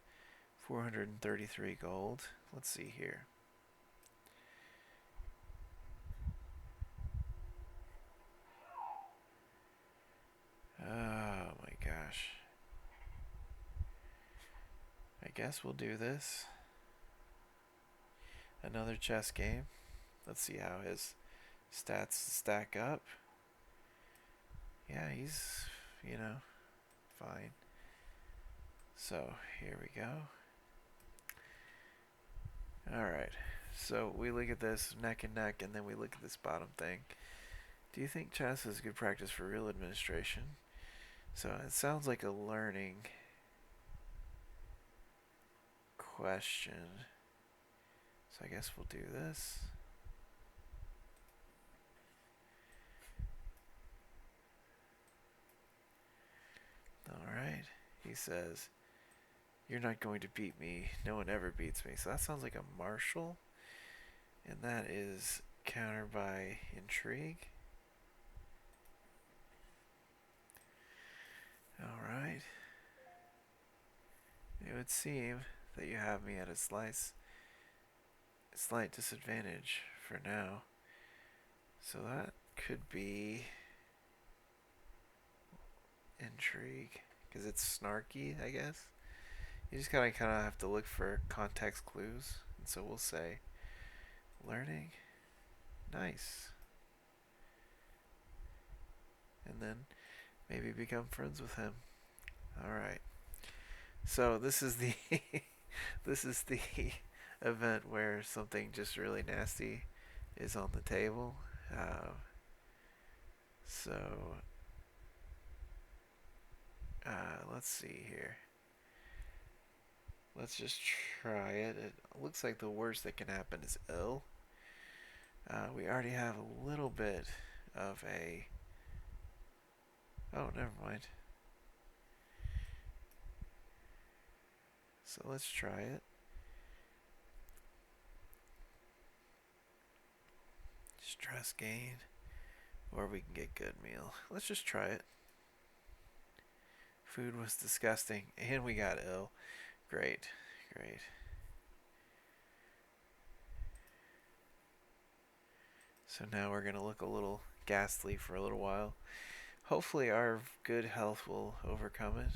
[SPEAKER 1] 433 gold. Let's see here. Oh my gosh. I guess we'll do this. Another chess game. Let's see how his stats stack up. Yeah, he's, you know, fine. So, here we go. Alright, so we look at this neck and neck, and then we look at this bottom thing. Do you think chess is good practice for real administration? So it sounds like a learning question. So I guess we'll do this. Alright, he says, you're not going to beat me. No one ever beats me. So that sounds like a martial. And that is countered by intrigue. Alright. It would seem that you have me at a slight disadvantage for now. So that could be intrigue. Because it's snarky, I guess. You just kind of have to look for context clues. And so we'll say, learning. Nice. And then maybe become friends with him. Alright. So this is the this is the event where something just really nasty is on the table. So let's see here. Let's just try it. It looks like the worst that can happen is ill. We already have a little bit of a... Oh, never mind. So let's try it. Stress gain. Or we can get good meal. Let's just try it. Food was disgusting. And we got ill. Great. Great. So now we're going to look a little ghastly for a little while. Hopefully our good health will overcome it.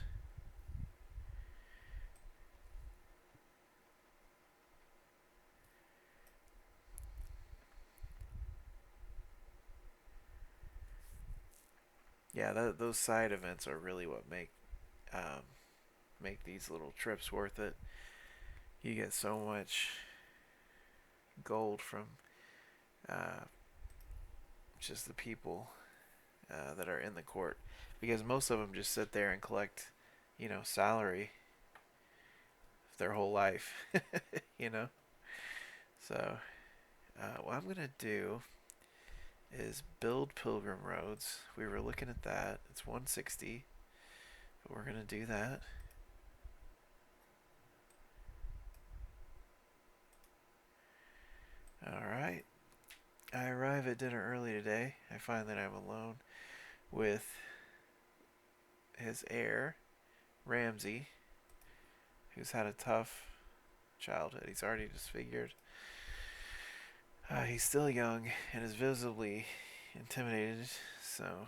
[SPEAKER 1] Yeah, those side events are really what make these little trips worth it. You get so much gold from just the people that are in the court, because most of them just sit there and collect, salary their whole life, you know. So what I'm gonna do is build pilgrim roads. We were looking at that. It's 160, but we're gonna do that. Alright. I arrive at dinner early today. I find that I'm alone with his heir, Ramsay, who's had a tough childhood. He's already disfigured. He's still young and is visibly intimidated, so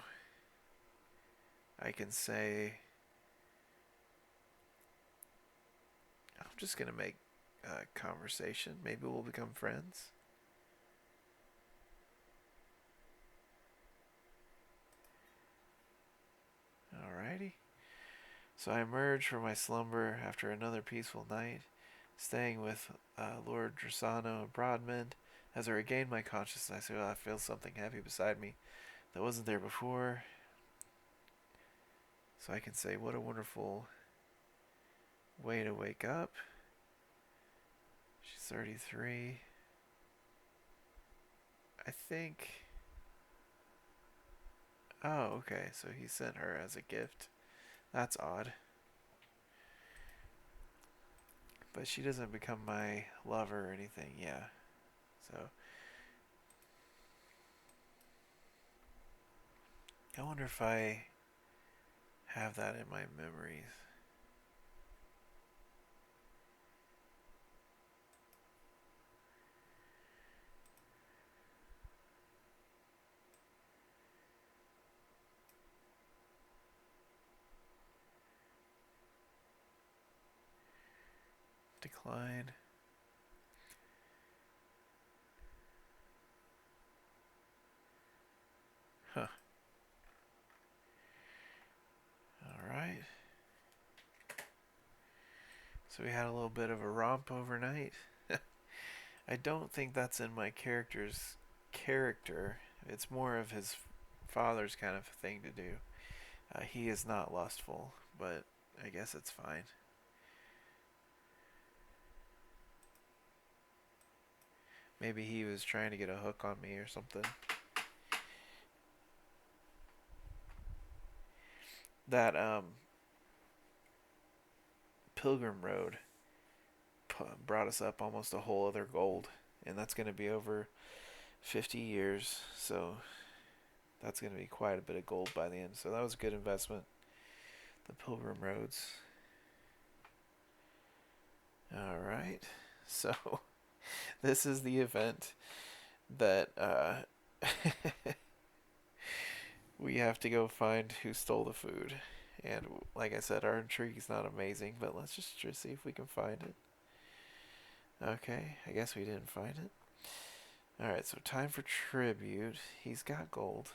[SPEAKER 1] I can say I'm just going to make conversation. Maybe we'll become friends. Alrighty. So I emerge from my slumber after another peaceful night, staying with Lord Drasano of Broadmond. As I regain my consciousness, I feel something heavy beside me that wasn't there before. So I can say, what a wonderful way to wake up. She's 33. I think... Oh, okay, so he sent her as a gift. That's odd. But she doesn't become my lover or anything, yeah. So... I wonder if I have that in my memories. Decline. Huh. Alright. So we had a little bit of a romp overnight. I don't think that's in my character's character. It's more of his father's kind of thing to do. He is not lustful, but I guess it's fine. Maybe he was trying to get a hook on me or something. That Pilgrim Road brought us up almost a whole other gold, and that's going to be over 50 years, so that's going to be quite a bit of gold by the end. So that was a good investment. The Pilgrim Roads. All right. So this is the event that we have to go find who stole the food. And like I said, our intrigue is not amazing, but let's just see if we can find it. Okay, I guess we didn't find it. Alright, so time for tribute. He's got gold.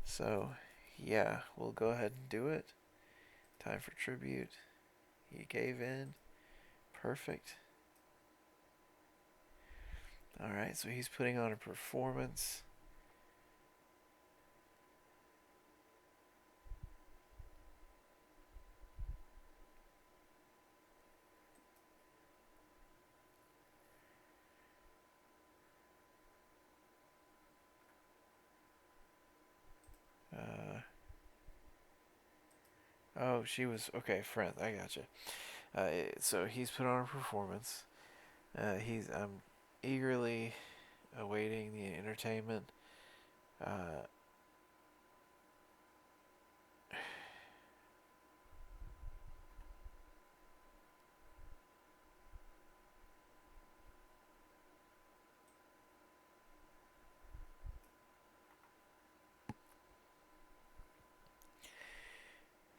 [SPEAKER 1] So, yeah, we'll go ahead and do it. Time for tribute. He gave in. Perfect. Alright, so he's putting on a performance. Oh, she was okay. Friend, I gotcha. So he's put on a performance. I'm eagerly awaiting the entertainment. Uh,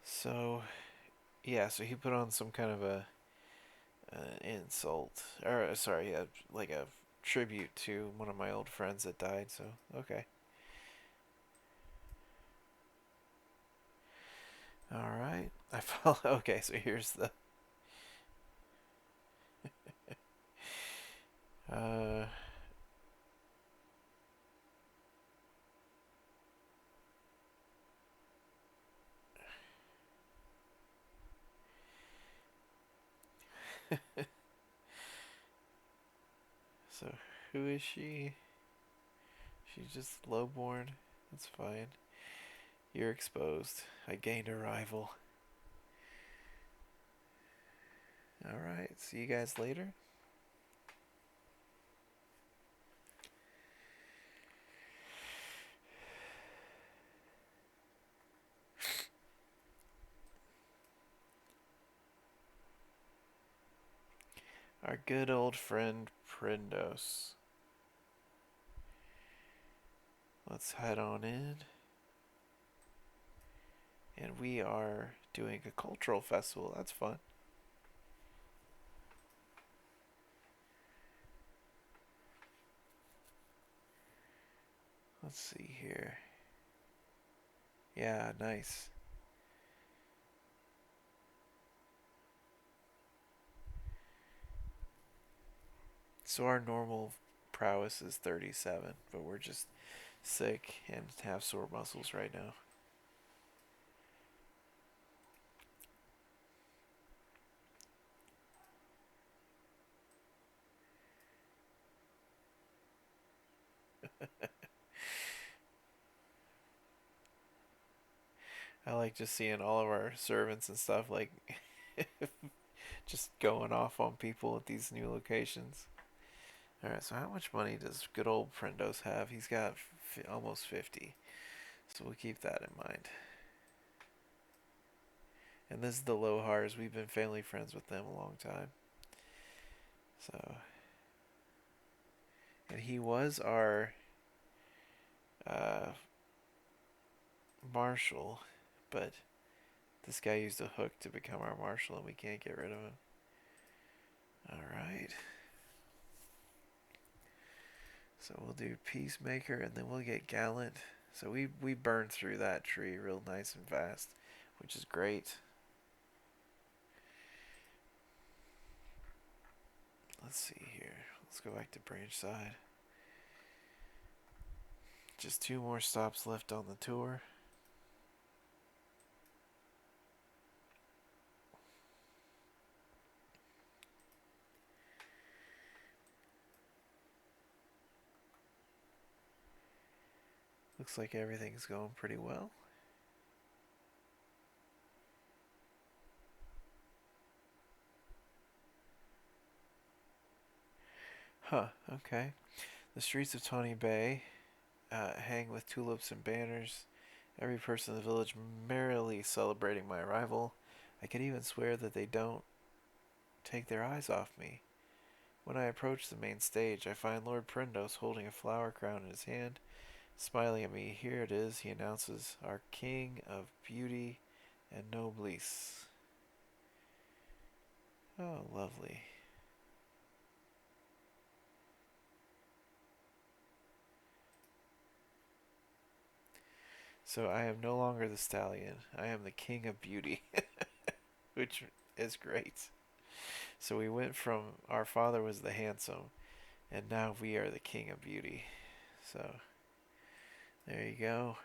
[SPEAKER 1] so yeah, so he put on some kind of a insult, or sorry, like a tribute to one of my old friends that died. So okay, all right. I follow. Okay, so here's the. Uh, so who is she? She's just lowborn. That's fine. You're exposed. I gained a rival. All right. See you guys later. Our good old friend Prindos. Let's head on in. And we are doing a cultural festival. That's fun. Let's see here. Yeah, nice. So our normal prowess is 37, but we're just sick and have sore muscles right now. I like just seeing all of our servants and stuff like just going off on people at these new locations. Alright, so how much money does good old Prendos have? He's got almost 50. So we'll keep that in mind. And this is the Lohars. We've been family friends with them a long time. So, and he was our uh, marshal, but this guy used a hook to become our marshal, and we can't get rid of him. All right. So we'll do Peacemaker, and then we'll get Gallant. So we burned through that tree real nice and fast, which is great. Let's see here. Let's go back to branch side. Just 2 more stops left on the tour. Looks like everything's going pretty well. Huh, okay. The streets of Tawny Bay hang with tulips and banners. Every person in the village merrily celebrating my arrival. I could even swear that they don't take their eyes off me. When I approach the main stage, I find Lord Prendos holding a flower crown in his hand, smiling at me. Here it is, he announces, our king of beauty and noblesse. Oh, lovely. So I am no longer the stallion. I am the king of beauty, which is great. So we went from our father was the handsome, and now we are the king of beauty. So there you go.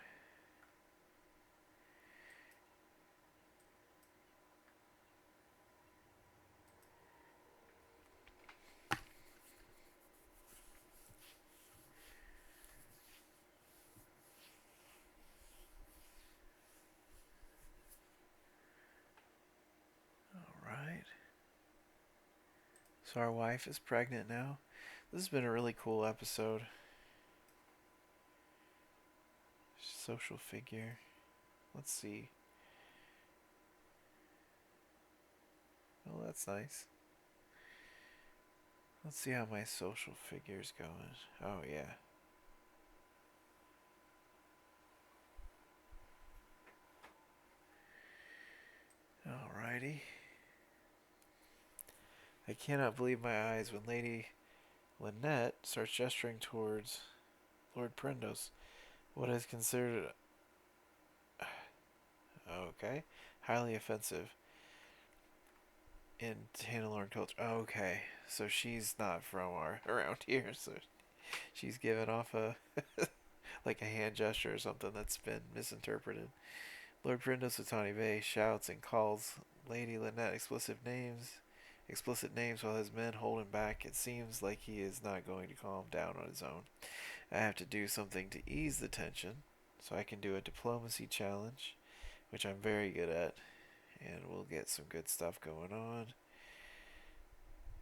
[SPEAKER 1] All right. So our wife is pregnant now. This has been a really cool episode. Social figure. Let's see. Oh, that's nice. Let's see how my social figure's going. Oh, yeah. Alrighty. I cannot believe my eyes when Lady Lynette starts gesturing towards Lord Prendos. What is considered okay, highly offensive in Tantalorn culture. Okay, so she's not from around here, so she's given off a like a hand gesture or something that's been misinterpreted. Lord Prendos of Tawny Bay shouts and calls Lady Lynette explicit names while his men hold him back. It seems like he is not going to calm down on his own. I have to do something to ease the tension, so I can do a diplomacy challenge, which I'm very good at, and we'll get some good stuff going on.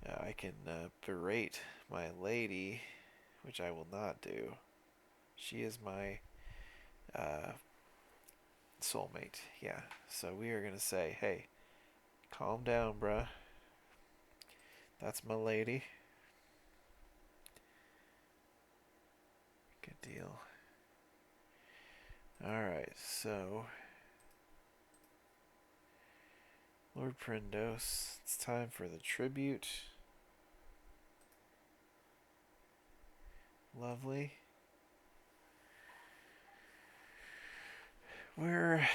[SPEAKER 1] I can berate my lady, which I will not do. She is my soulmate, yeah. So we are going to say, hey, calm down, bruh. That's my lady. Good deal. Alright, so Lord Prendos, it's time for the tribute. Lovely. We're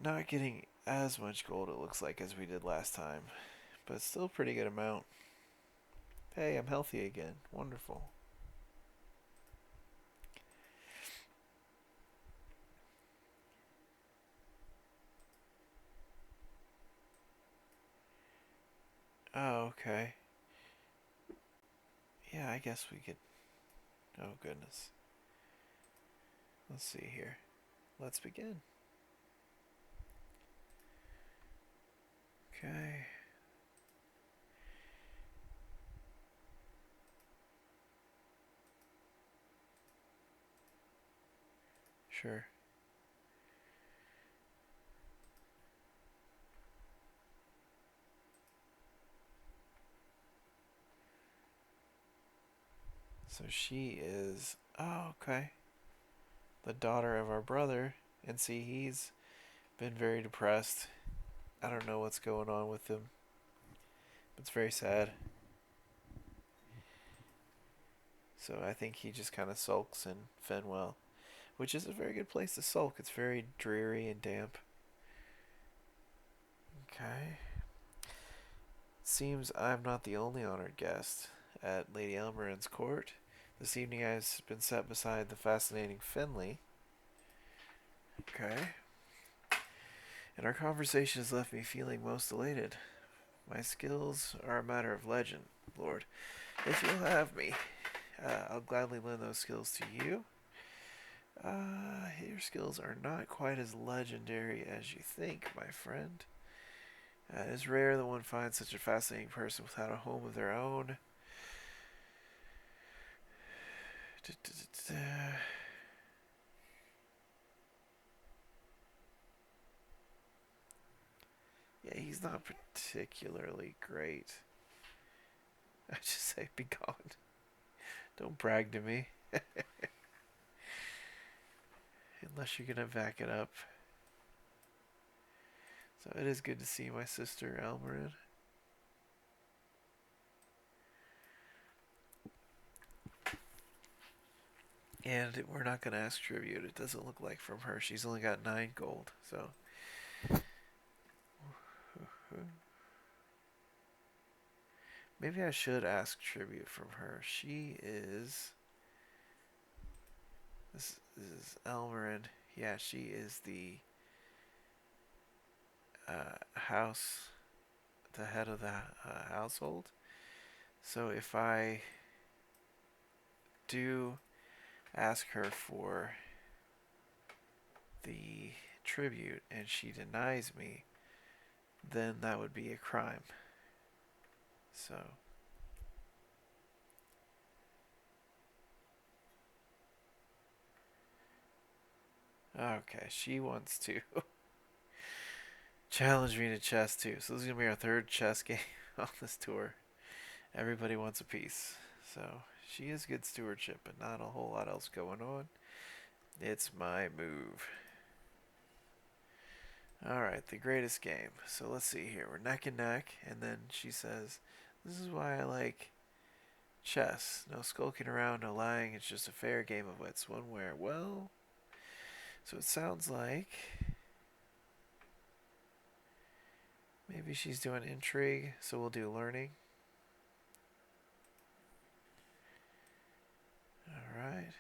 [SPEAKER 1] not getting as much gold, it looks like, as we did last time, but still a pretty good amount. Hey, I'm healthy again. Wonderful. Oh, okay. Yeah, I guess we could... Oh, goodness. Let's see here. Let's begin. Okay. Sure. So she is, oh, okay, the daughter of our brother. And see, he's been very depressed. I don't know what's going on with him. It's very sad. So I think he just kind of sulks in Fenwell, which is a very good place to sulk. It's very dreary and damp. Okay. Seems I'm not the only honored guest at Lady Elmoran's court. This evening I've been set beside the fascinating Finley. Okay. And our conversation has left me feeling most elated. My skills are a matter of legend, Lord. If you'll have me, I'll gladly lend those skills to you. Your skills are not quite as legendary as you think, my friend. It is rare that one finds such a fascinating person without a home of their own. Yeah, he's not particularly great. I just say, be gone. Don't brag to me. Unless you're gonna back it up. So it is good to see my sister Elmarin. And we're not gonna ask tribute. It doesn't look like from her. She's only got 9 gold. So maybe I should ask tribute from her. She is. This is Elmarin. Yeah, she is the house, the head of the household. So if I do ask her for the tribute and she denies me, then that would be a crime. So okay, she wants to challenge me to chess too. So this is gonna be our 3rd chess game on this tour. Everybody wants a piece. So she is good stewardship, but not a whole lot else going on. It's my move. Alright, the greatest game. So let's see here. We're neck and neck, and then she says, this is why I like chess. No skulking around, no lying. It's just a fair game of wits. One where, well, so it sounds like maybe she's doing intrigue, so we'll do learning. Alright.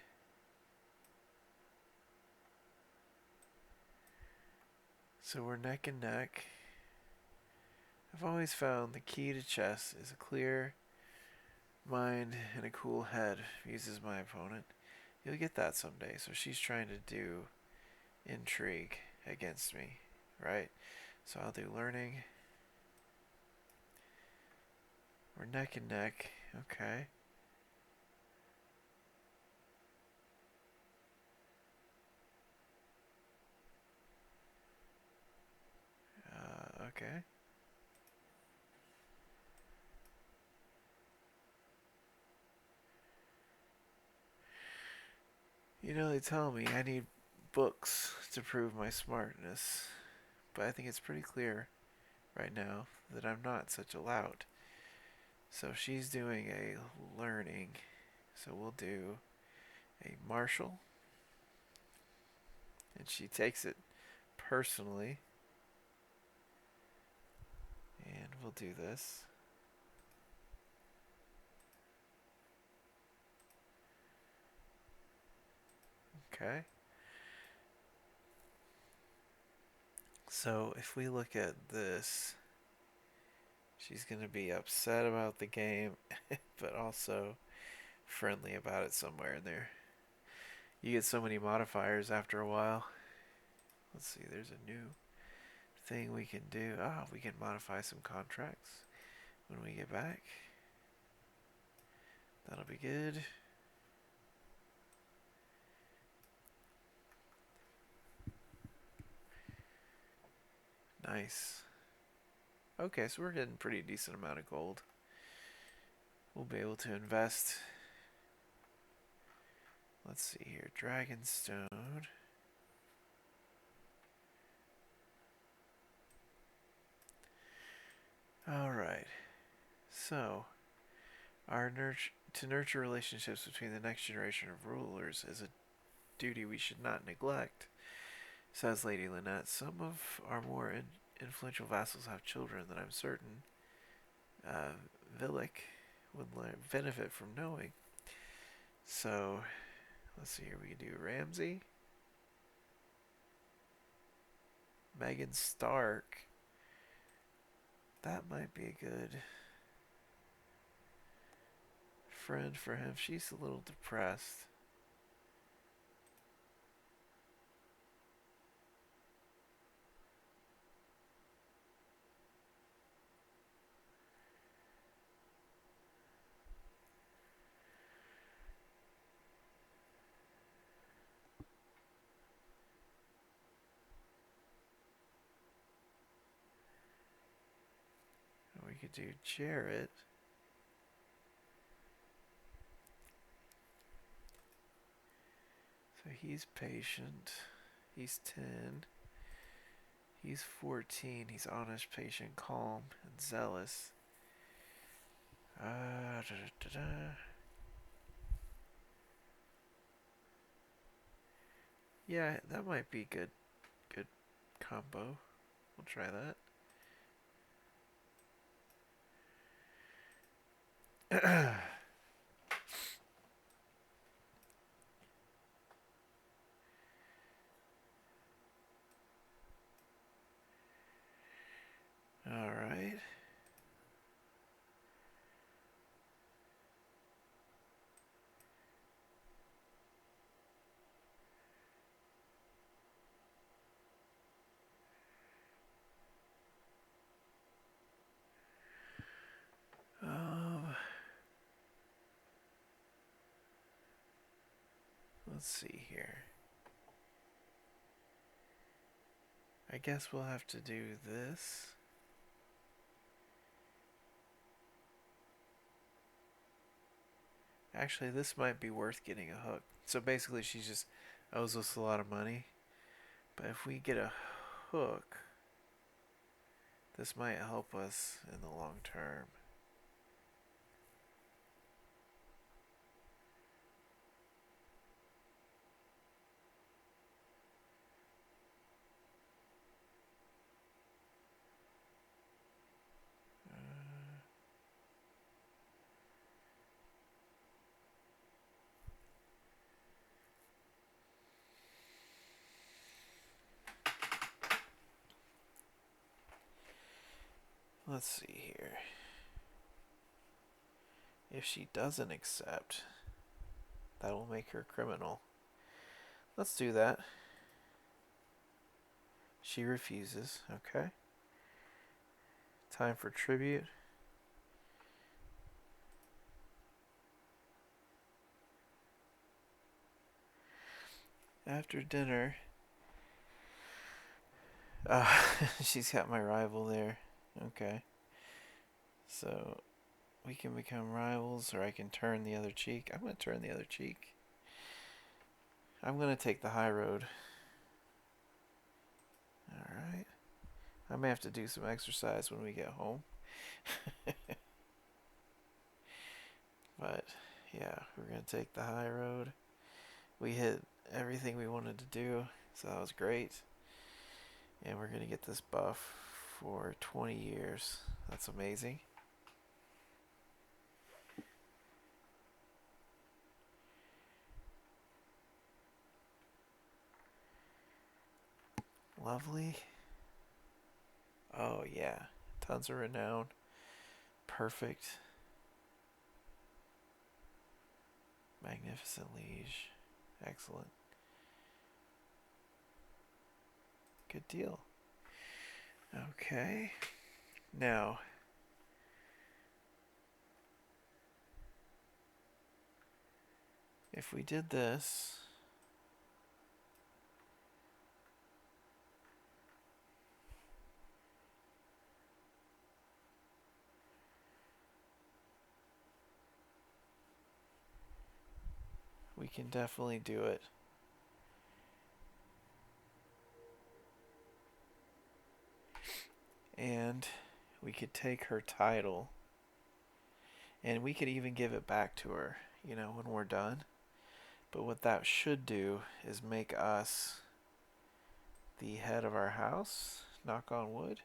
[SPEAKER 1] So we're neck and neck. I've always found the key to chess is a clear mind and a cool head, muses my opponent. You'll get that someday. So she's trying to do intrigue against me, right? So I'll do learning. We're neck and neck. Okay. Okay. You know, they tell me I need books to prove my smartness, but I think it's pretty clear right now that I'm not such a lout. So she's doing a learning, so we'll do a martial, and she takes it personally, and we'll do this. Okay. So if we look at this, she's going to be upset about the game, but also friendly about it somewhere in there. You get so many modifiers after a while. Let's see, there's a new thing we can do. We can modify some contracts when we get back. That'll be good. Nice. Okay, so we're getting pretty decent amount of gold. We'll be able to invest Let's see here. Dragonstone. Alright. So, to nurture relationships between the next generation of rulers is a duty we should not neglect, says Lady Lynette. Some of our more influential vassals have children that I'm certain Villic would benefit from knowing. So, let's see here. We can do Ramsay, Megan Stark. That might be a good friend for him. She's a little depressed. We could do Jarrett. So he's patient. He's 10. He's 14. He's honest, patient, calm, and zealous. Da, da, da, da. Yeah, that might be good. Good combo. We'll try that. All right. Let's see here. I guess we'll have to do this. Actually, this might be worth getting a hook. So basically, she just owes us a lot of money. But if we get a hook, this might help us in the long term. Let's see here. If she doesn't accept, that will make her criminal. Let's do that. She refuses. Okay. Time for tribute. After dinner. She's got my rival there. Okay. So we can become rivals, or I can turn the other cheek. I'm going to turn the other cheek. I'm going to take the high road. Alright. I may have to do some exercise when we get home. But, yeah, we're going to take the high road. We hit everything we wanted to do, so that was great. And we're going to get this buff for 20 years. That's amazing. Lovely. Oh, yeah. Tons of renown. Perfect. Magnificent liege. Excellent. Good deal. Okay. Now, if we did this, we can definitely do it. And we could take her title, and we could even give it back to her, when we're done. But what that should do is make us the head of our house. Knock on wood.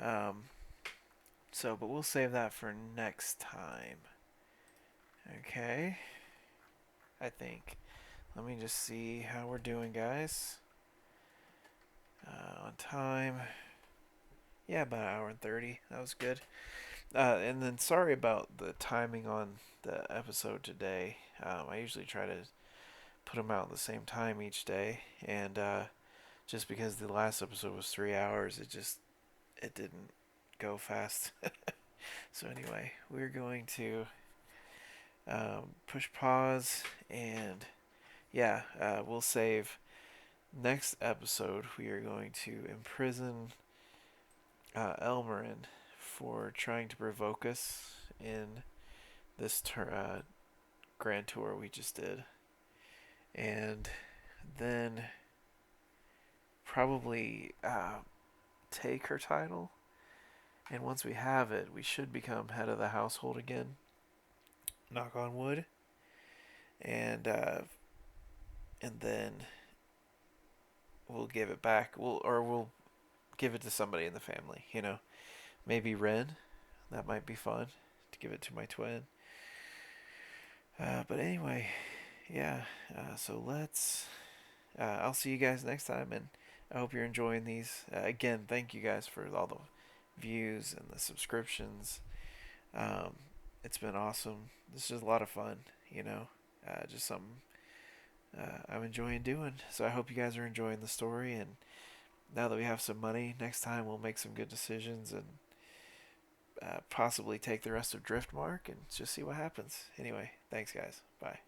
[SPEAKER 1] Um, but we'll save that for next time. Okay. I think. Let me just see how we're doing, guys. On time. Yeah, about an hour and 30. That was good. And then sorry about the timing on the episode today. I usually try to put them out at the same time each day, and just because the last episode was 3 hours, it didn't go fast. So anyway, we're going to push pause, and yeah, we'll save. Next episode, we are going to imprison Elmerin for trying to provoke us in this grand tour we just did. And then probably take her title. And once we have it, we should become head of the household again. Knock on wood. And then we'll give it back. We'll give it to somebody in the family. Maybe Ren. That might be fun to give it to my twin. But anyway, yeah. So let's. I'll see you guys next time, and I hope you're enjoying these. Again, thank you guys for all the views and the subscriptions. It's been awesome. This is a lot of fun, just something I'm enjoying doing. So I hope you guys are enjoying the story, and now that we have some money, next time we'll make some good decisions and possibly take the rest of Driftmark and just see what happens. Anyway, thanks guys. Bye.